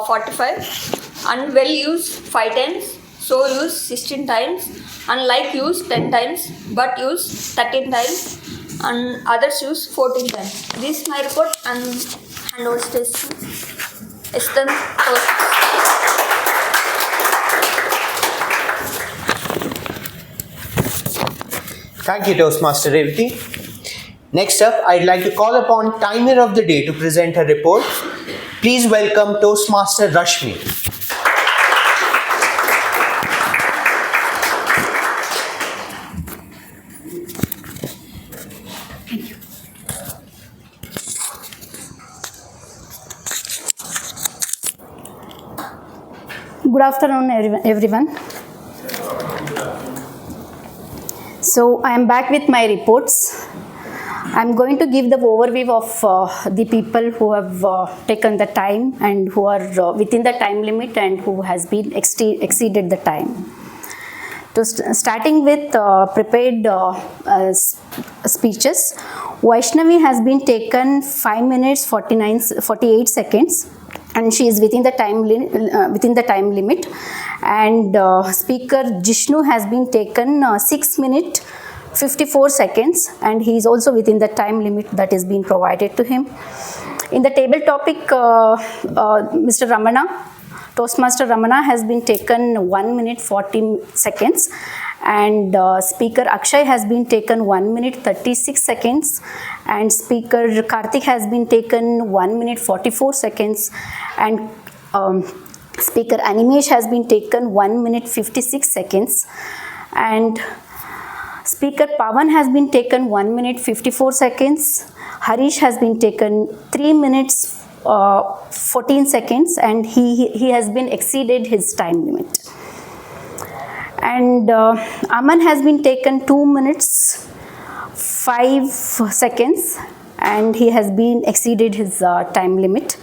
45. Unwell use 5 times, so use 16 times, unlike use 10 times, but use 13 times, and others use 14 times. This is my report and hand over stage to Esther. Thank you, Toastmaster Revati. Next up, I'd like to call upon Timer of the Day to present her report. Please welcome Toastmaster Rashmi. Good afternoon, everyone. So I am back with my reports. I'm going to give the overview of the people who have taken the time and who are within the time limit and who has been exceeded the time. So starting with prepared speeches, Vaishnavi has been taken 5 minutes 48 seconds. And she is within the time limit. And speaker Jishnu has been taken 6 minutes 54 seconds, and he is also within the time limit that is being provided to him. In the table topic, Mr. Ramana, Toastmaster Ramana has been taken 1 minute 40 seconds, and speaker Akshay has been taken 1 minute 36 seconds, and speaker Karthik has been taken 1 minute 44 seconds, and speaker Animesh has been taken 1 minute 56 seconds, and speaker Pawan has been taken 1 minute 54 seconds. Harish has been taken 3 minutes 14 seconds, and he has been exceeded his time limit. And Aman has been taken 2 minutes 5 seconds, and he has been exceeded his time limit.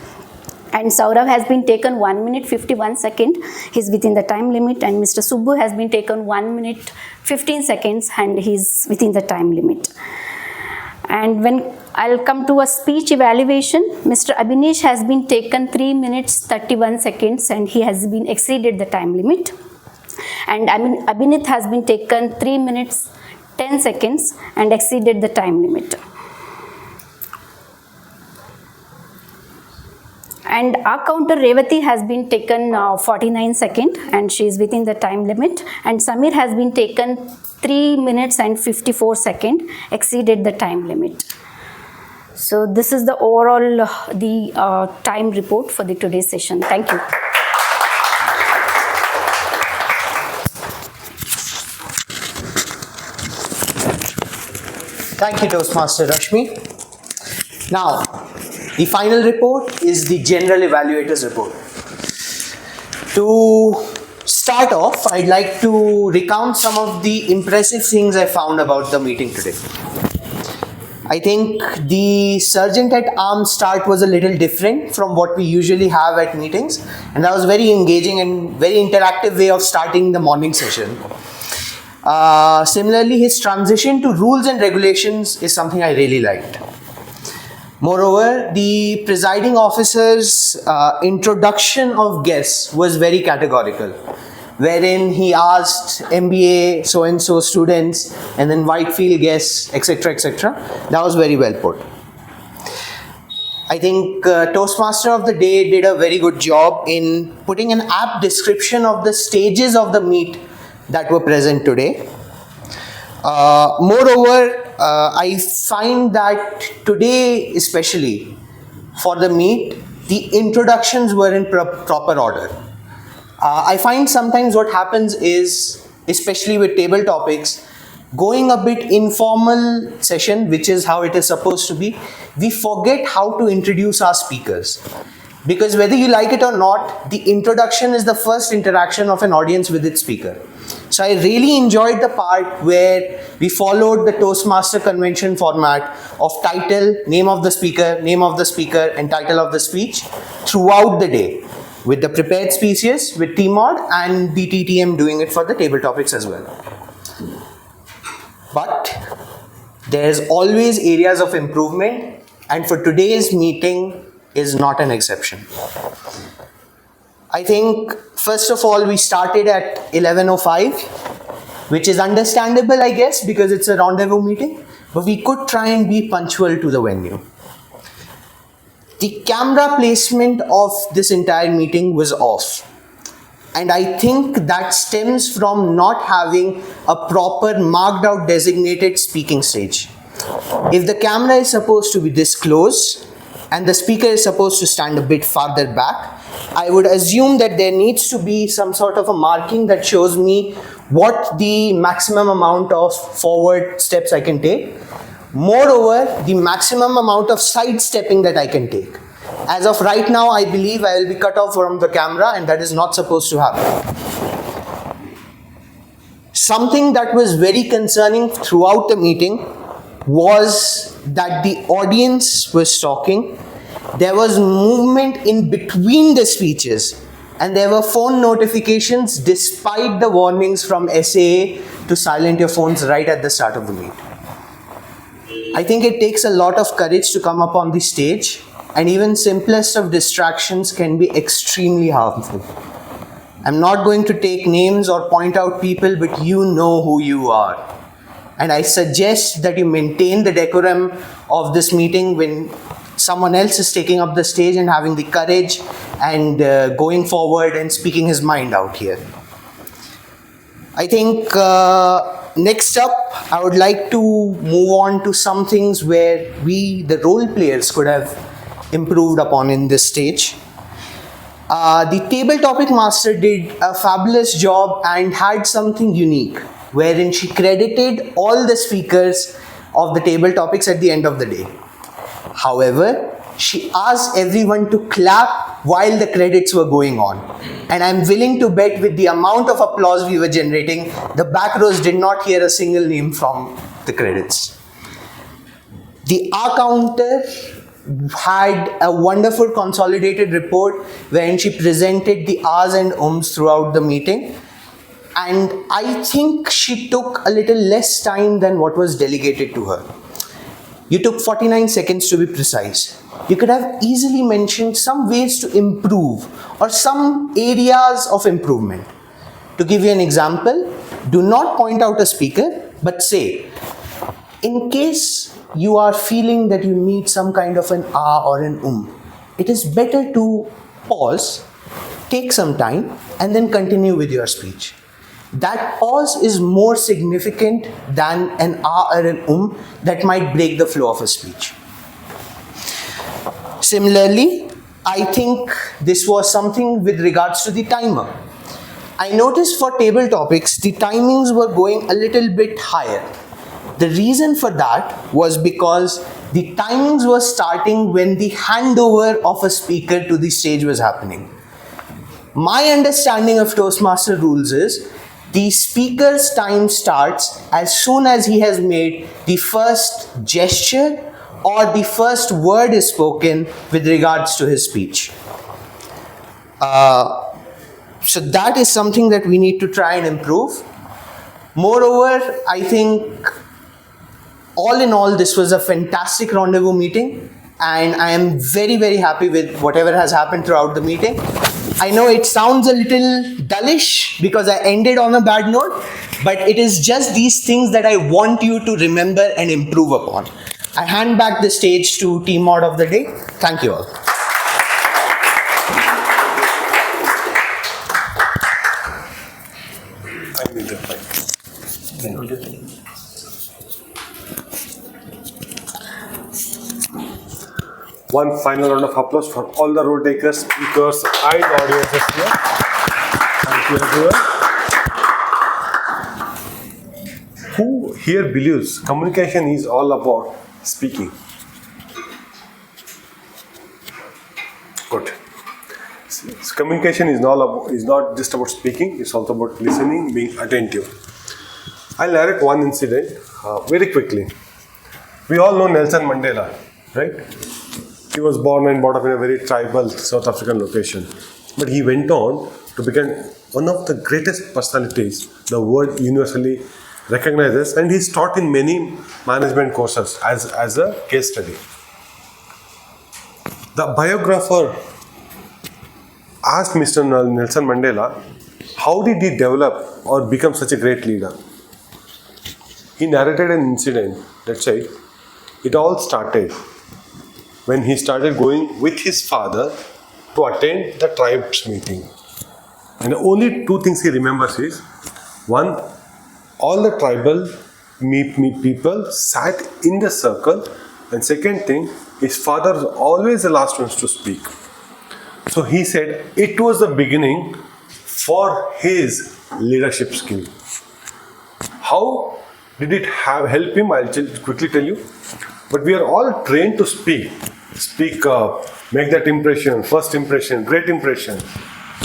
And Saurav has been taken 1 minute 51 seconds. He's within the time limit. And Mr. Subbu has been taken 1 minute 15 seconds, and he's within the time limit. And when I'll come to a speech evaluation, Mr. Abhinesh has been taken 3 minutes 31 seconds, and he has been exceeded the time limit. And Abhinith has been taken 3 minutes 10 seconds and exceeded the time limit. And our counter Revati has been taken 49 seconds, and she is within the time limit. And Samir has been taken 3 minutes and 54 seconds, exceeded the time limit. So this is the overall time report for the today's session. Thank you. Thank you, Toastmaster Rashmi. Now, the final report is the General Evaluator's report. To start off, I'd like to recount some of the impressive things I found about the meeting today. I think the Sergeant at Arms start was a little different from what we usually have at meetings, and that was very engaging and very interactive way of starting the morning session. Similarly, his transition to rules and regulations is something I really liked. Moreover, the presiding officer's introduction of guests was very categorical, wherein he asked MBA so-and-so students and then Whitefield guests, etc., etc. That was very well put. I think Toastmaster of the day did a very good job in putting an apt description of the stages of the meet that were present today. Moreover, I find that today, especially for the meet, the introductions were in proper order. I find sometimes what happens is, especially with table topics, going a bit informal session, which is how it is supposed to be, we forget how to introduce our speakers. Because whether you like it or not, the introduction is the first interaction of an audience with its speaker. So I really enjoyed the part where we followed the Toastmaster convention format of title, name of the speaker, and title of the speech throughout the day, with the prepared speeches, with TMOD and the TTM doing it for the table topics as well. But there's always areas of improvement, and for today's meeting is not an exception. I think first of all we started at 11:05, which is understandable, I guess, because it's a rendezvous meeting, but we could try and be punctual to the venue. The camera placement of this entire meeting was off. And I think that stems from not having a proper marked out designated speaking stage. If the camera is supposed to be this close and the speaker is supposed to stand a bit farther back, I would assume that there needs to be some sort of a marking that shows me what the maximum amount of forward steps I can take. Moreover, the maximum amount of side stepping that I can take. As of right now, I believe I will be cut off from the camera, and that is not supposed to happen. Something that was very concerning throughout the meeting was that the audience was talking. There was movement in between the speeches, and there were phone notifications despite the warnings from SAA to silent your phones right at the start of the meet. I think it takes a lot of courage to come up on the stage, and even simplest of distractions can be extremely harmful. I'm not going to take names or point out people, but you know who you are. And I suggest that you maintain the decorum of this meeting when someone else is taking up the stage and having the courage and going forward and speaking his mind out here. I think next up, I would like to move on to some things where we, the role players, could have improved upon in this stage. The table topic master did a fabulous job and had something unique, wherein she credited all the speakers of the table topics at the end of the day. However, she asked everyone to clap while the credits were going on. And I'm willing to bet with the amount of applause we were generating, the back rows did not hear a single name from the credits. The R counter had a wonderful consolidated report wherein she presented the R's and ums throughout the meeting. And I think she took a little less time than what was delegated to her. You took 49 seconds to be precise. You could have easily mentioned some ways to improve or some areas of improvement. To give you an example, do not point out a speaker, but say, in case you are feeling that you need some kind of an ah or an it is better to pause, take some time, and then continue with your speech. That pause is more significant than an ah or an that might break the flow of a speech. Similarly, I think this was something with regards to the timer. I noticed for table topics, the timings were going a little bit higher. The reason for that was because the timings were starting when the handover of a speaker to the stage was happening. My understanding of Toastmaster rules is the speaker's time starts as soon as he has made the first gesture or the first word is spoken with regards to his speech. So that is something that we need to try and improve. Moreover, I think all in all, this was a fantastic rendezvous meeting. and I am very, very happy with whatever has happened throughout the meeting. I know it sounds a little dullish because I ended on a bad note, but it is just these things that I want you to remember and improve upon. I hand back the stage to Team Mod of the Day. Thank you all. One final round of applause for all the role takers, speakers, and audiences here. Thank you, everyone. Who here believes communication is all about speaking? Good. So communication is not just about speaking, it's also about listening, being attentive. I'll narrate one incident very quickly. We all know Nelson Mandela, right? He was born and brought up in a very tribal South African location. But he went on to become one of the greatest personalities the world universally recognizes, and he's taught in many management courses as a case study. The biographer asked Mr. Nelson Mandela, how did he develop or become such a great leader? He narrated an incident that said, it all started when he started going with his father to attend the tribe's meeting. And the only two things he remembers is, one, all the tribal people sat in the circle, and second thing, his father was always the last ones to speak. So he said it was the beginning for his leadership skill. How did it help him? I'll quickly tell you. But we are all trained to speak, make that impression, first impression, great impression.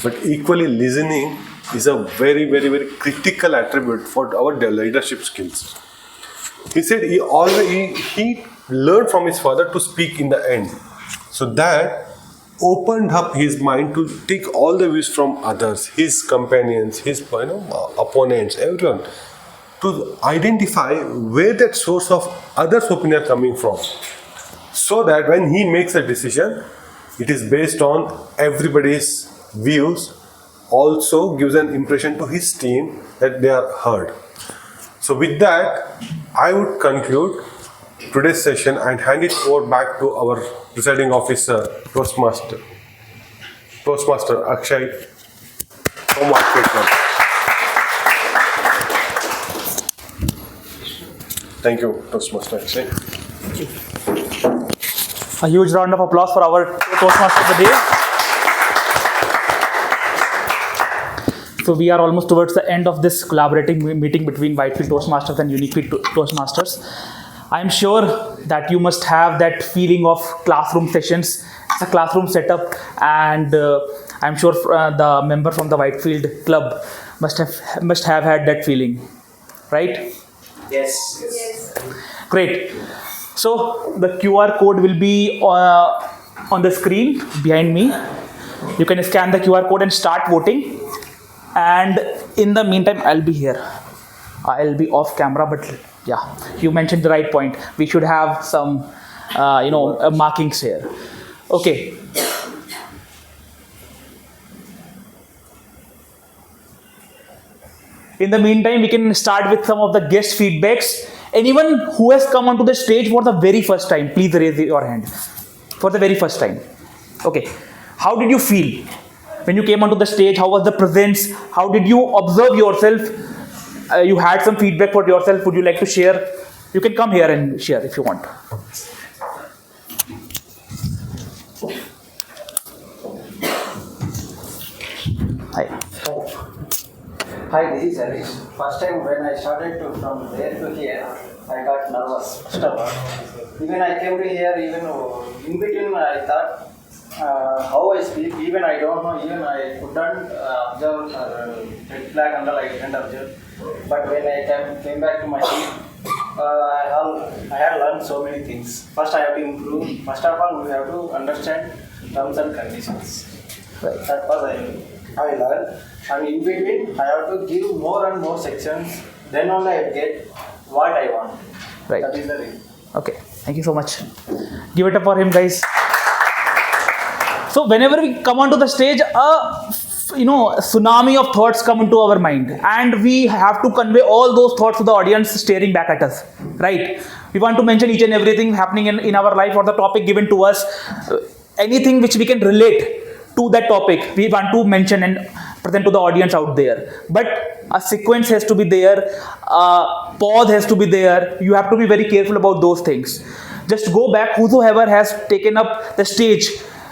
But equally, listening is a very, very, very critical attribute for our leadership skills. He said he learned from his father to speak in the end. So that opened up his mind to take all the views from others, his companions, his opponents, everyone, to identify where that source of others' opinion are coming from. So that when he makes a decision, it is based on everybody's views, also gives an impression to his team that they are heard. So with that, I would conclude today's session and hand it over back to our presiding officer, Toastmaster Akshay from Whitefield. Thank you, Toastmaster Akshay. A huge round of applause for our Toastmaster of the day. So we are almost towards the end of this collaborating meeting between Whitefield Toastmasters and Uniqfin Toastmasters. I am sure that you must have that feeling of classroom sessions. It's a classroom setup, and I'm sure the member from the Whitefield club must have had that feeling, right? Yes. Great. So the QR code will be on the screen behind me. You can scan the QR code and start voting. And in the meantime, I'll be here. I'll be off camera, but yeah, you mentioned the right point. We should have some, markings here. Okay. In the meantime, we can start with some of the guest feedbacks. Anyone who has come onto the stage for the very first time, please raise your hand. For the very first time. Okay. How did you feel when you came onto the stage? How was the presence? How did you observe yourself? You had some feedback for yourself. Would you like to share? You can come here and share if you want. Hi. Hi, this is Harish. First time when I started from there to here, I got nervous. First of all, even I came to here, even in between, I thought how I speak. Even I don't know. Even I couldn't observe red flag until I didn't observe. But when I came back to my seat, I had learned so many things. First, I have to improve. First of all, we have to understand terms and conditions. Right. That was I learned. And in between, I have to give more and more sections. Then only I get what I want. Right. That is the reason. Okay. Thank you so much. Give it up for him, guys. So whenever we come onto the stage, a tsunami of thoughts come into our mind, and we have to convey all those thoughts to the audience staring back at us, right? We want to mention each and everything happening in our life or the topic given to us, anything which we can relate to that topic, we want to mention and present to the audience out there. But a sequence has to be there, a pause has to be there. You have to be very careful about those things. Just go back, whosoever has taken up the stage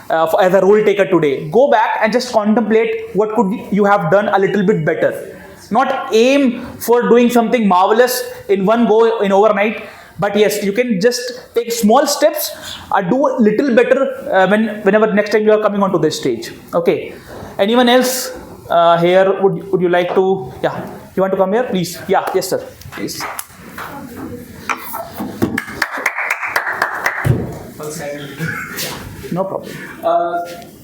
as a role taker today, go back and just contemplate what could you have done a little bit better. Not aim for doing something marvelous in one go, in overnight, but yes, you can just take small steps, do a little better whenever next time you are coming onto this stage. Okay. Anyone else here would you like to? Yeah, you want to come here, please? Yeah, yes, sir. Please. No problem.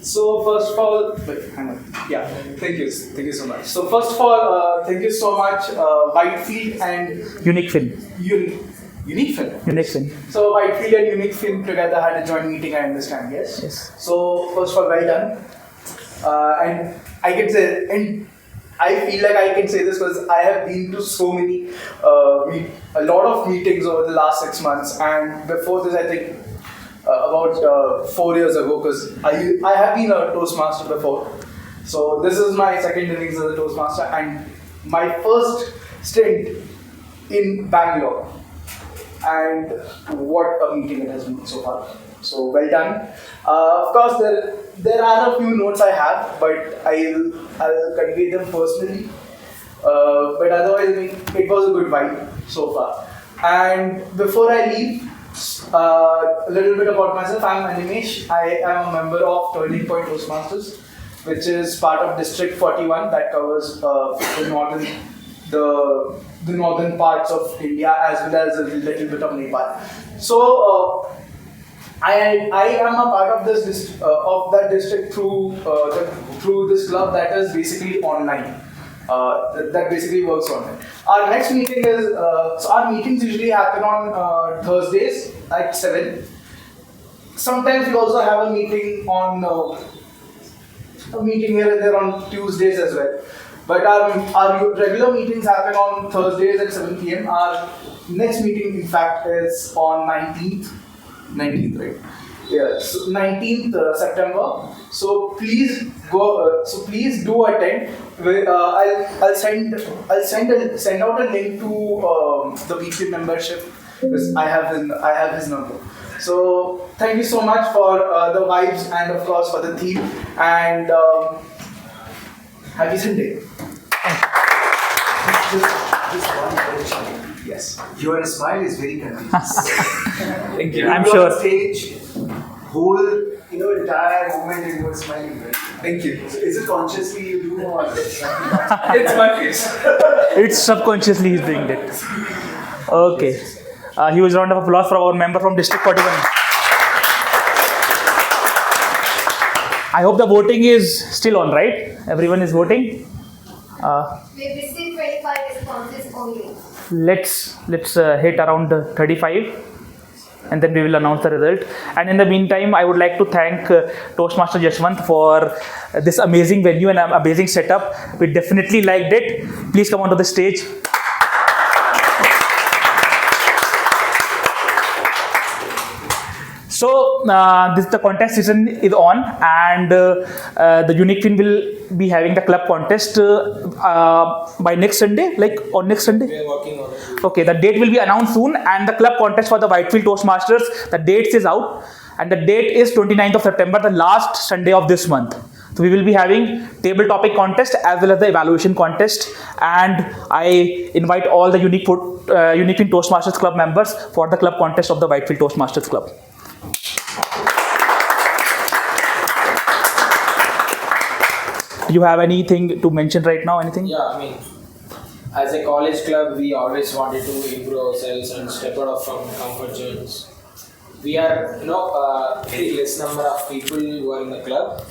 So first of all, wait, hang on. Yeah, thank you so much. So first of all, thank you so much, Whitefield and Uniqfin. Uniqfin. So Whitefield and Uniqfin together had a joint meeting, I understand, yes? Yes. So first of all, well done. And I can say, and I feel like I can say this because I have been to so many, a lot of meetings over the last 6 months, and before this I think about 4 years ago, because I have been a Toastmaster before. So this is my second innings as a Toastmaster and my first stint in Bangalore. And what a meeting it has been so far. So well done. Of course, there are a few notes I have, but I'll convey them personally. But otherwise, I mean, it was a good vibe so far. And before I leave, a little bit about myself. I'm Animesh. I am a member of Turning Point Toastmasters, which is part of District 41 that covers the northern parts of India as well as a little bit of Nepal. So I am a part of this of that district through this club that is basically online. That basically works online. Our next meeting is so our meetings usually happen on Thursdays at 7. Sometimes we also have a meeting here and there on Tuesdays as well. But our regular meetings happen on Thursdays at 7 p.m. Our next meeting, in fact, is on 19th, right? Yeah, so 19th September. So please go. So please do attend. I'll send out a link to the weekly membership because I have his number. So thank you so much for the vibes and of course for the theme and happy Sunday. Just one question. Yes. Your smile is very contagious. Thank you. I'm sure. On stage, whole entire moment and you were smiling, right? Thank you. So is it consciously you do or it's my face. It's subconsciously he's doing that. Okay. Huge round of applause for our member from District 41. I hope the voting is still on, right? Everyone is voting. We received 25 responses only. Let's hit around 35 and then we will announce the result. And in the meantime, I would like to thank Toastmaster Yashwant for this amazing venue and amazing setup. We definitely liked it. Please come onto the stage. So the contest season is on, and the Uniqfin will be having the club contest by next Sunday, like on next Sunday. We are working on it. Okay, the date will be announced soon, and the club contest for the Whitefield Toastmasters, the dates is out, and the date is 29th of September, the last Sunday of this month. So we will be having table topic contest as well as the evaluation contest, and I invite all the Uniqfin Toastmasters Club members for the club contest of the Whitefield Toastmasters Club. You have anything to mention right now? Anything? Yeah, I mean, as a college club, we always wanted to improve ourselves and step out from comfort zones. We are, very less number of people who are in the club.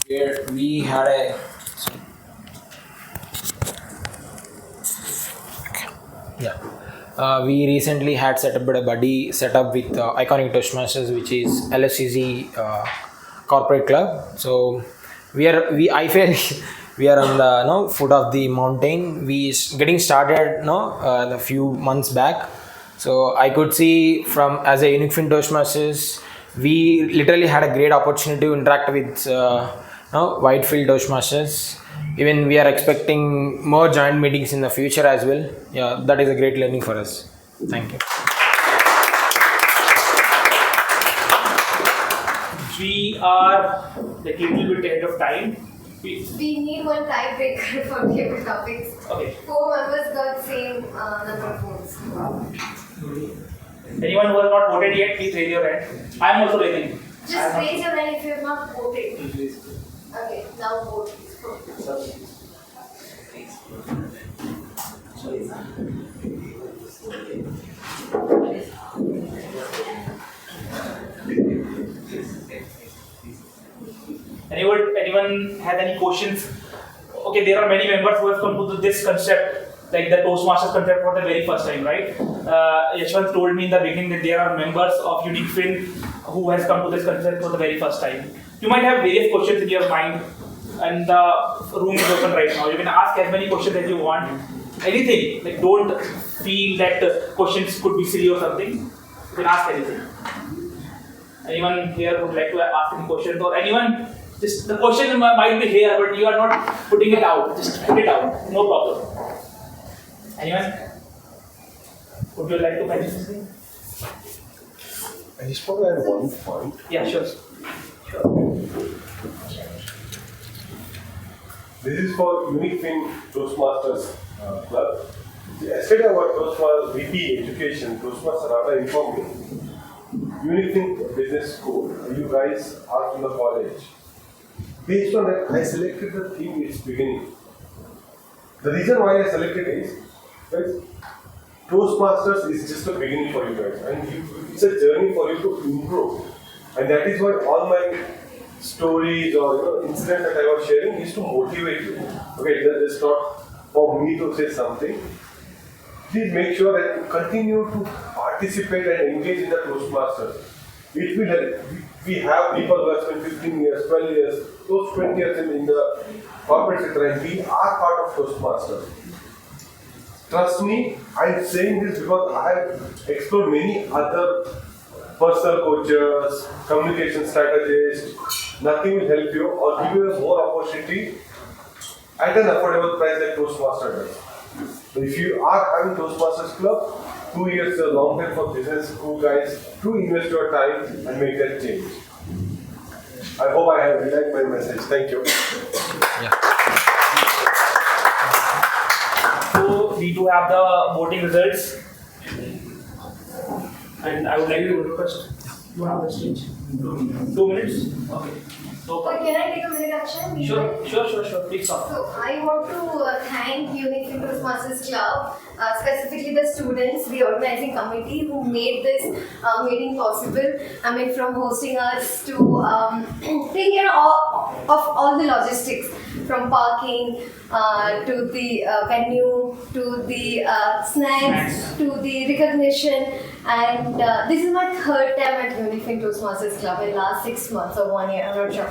Where we had a We recently had set up a buddy setup with Iconic Toastmasters, which is LSCZ corporate club. So I feel we are on the foot of the mountain. We getting started a few months back. So I could see from as a Uniqfin Toastmasters, we literally had a great opportunity to interact with Whitefield Toastmasters. Even we are expecting more joint meetings in the future as well. Yeah, that is a great learning for us. Thank you. We are like little bit ahead of time. We need one tiebreaker for the topics. Okay. 4 members got same number of votes. Anyone who has not voted yet, please raise your hand. I am also raising. Just raise your hand if you have not voted. Okay, now vote. Anyone has any questions? Okay, there are many members who have come to this concept, like the Toastmasters concept for the very first time, right? Yashwant told me in the beginning that there are members of Uniqfin who has come to this concept for the very first time. You might have various questions in your mind, and the room is open right now. You can ask as many questions as you want. Anything, like don't feel that questions could be silly or something. You can ask anything. Anyone here would like to ask any questions, or anyone? Just the question might be here, but you are not putting it out. Just put it out. No problem. Anyone? Would you like to mention something? I just want to add one point. Yeah, sure. This is for Uniqfin Toastmasters Club. Yesterday, our Toastmasters VP Education, Toastmaster Rana informed me, Uniqfin Business School, you guys are from the college. Based on that, I selected the theme its beginning. The reason why I selected is, guys, Toastmasters is just a beginning for you guys, and it's a journey for you to improve. And that is why all my stories or incidents that I was sharing is to motivate you. Okay, it's not for me to say something. Please make sure that you continue to participate and engage in the Toastmasters. It will help. We have people who have spent 15 years, 12 years, those 20 years in the corporate sector, and we are part of Toastmasters. Trust me, I am saying this because I have explored many other personal coaches, communication strategists. Nothing will help you or give you more opportunity at an affordable price like Toastmasters does. So if you are having Toastmasters Club, 2 years is a long time for business school guys to invest your time and make that change. I hope I have relayed my message. Thank you. So we do have the voting results, and I would like to request you have the stage. 2 minutes. Okay. So, Can I take a minute, Akshay? Sure. Please stop. So I want to thank Uniqfin Toastmasters Club, specifically the students, the organizing committee who made this meeting possible. I mean, from hosting us to taking care of all the logistics, from parking to the venue, to the snacks, to the recognition. And this is my third time at Uniqfin Toastmasters Club in the last 6 months or 1 year, I'm not sure.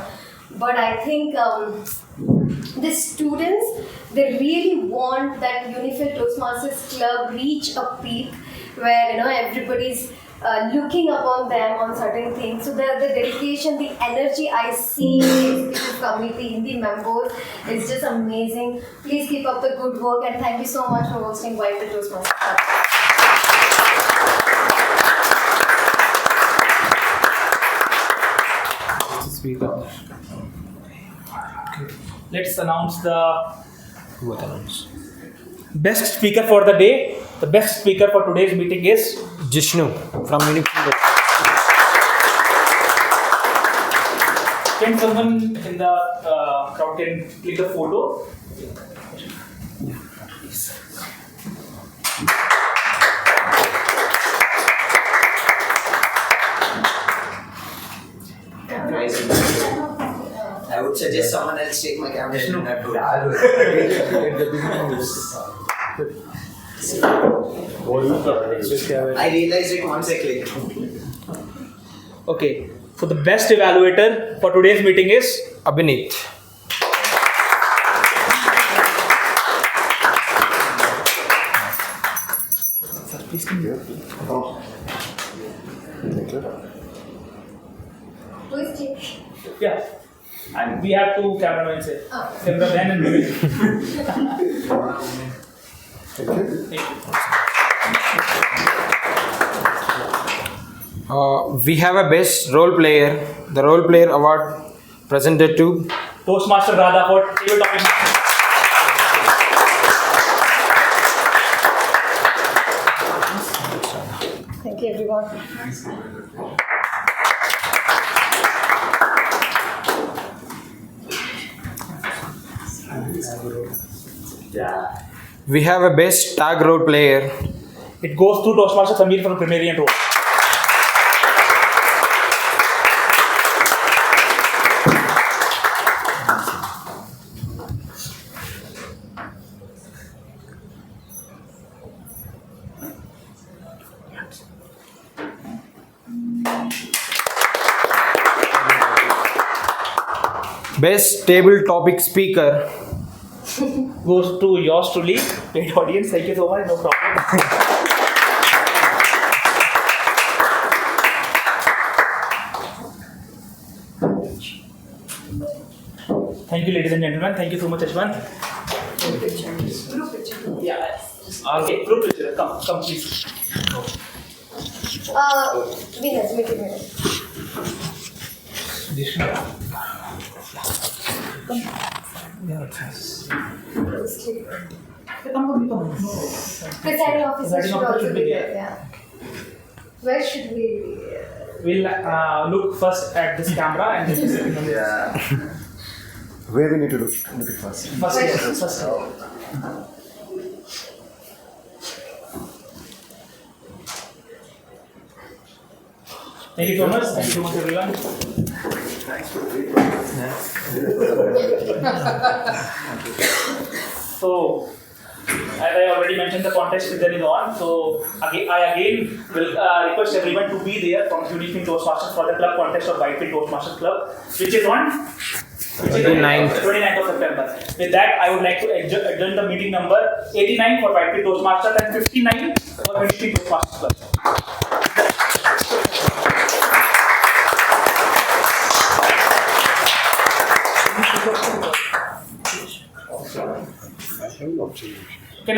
But I think the students, they really want that Uniqfin Toastmasters Club reach a peak where everybody's looking upon them on certain things. So the dedication, the energy I see in this committee, in the members, is just amazing. Please keep up the good work, and thank you so much for hosting Whitefield Toastmasters Club. Let's announce the best speaker for the day. The best speaker for today's meeting is Jishnu from Uniqfin. Can someone in the crowd can click the photo? I would suggest someone else take my camera. I realized it once I clicked. Okay. So the best evaluator for today's meeting is Abhinit. Please come here. Who is Chief? Yeah. And we have two cameramen here. Oh. Cameraman and me. We have a best role player. The role player award presented to Toastmaster Radha for table topic master. Thank you, everyone. We have a best tag role player. It goes to Toastmaster Samir for Primarian role. Best table topic speaker goes to yours truly, paid audience. Thank you so much. No problem. Thank you, ladies and gentlemen. Thank you so much, Ashwant. Group picture. Yeah. Okay, group picture. Come, please. Venus, make it minute. Presiding officer should also be there. Yeah. Where should we? We'll look first at this camera and then Yeah. Where we need to look at first? First. Thank you so much. Thank you so much, everyone. Thanks for the So, as I already mentioned, the contest is on. So, I again will request everyone to be there from Uniqfin Toastmasters for the club contest of Whitefield Toastmasters Club, which is on 29th of September. With that, I would like to adjourn the meeting number 89 for Whitefield Toastmasters and 59 for Uniqfin Toastmasters Club. I have an observation.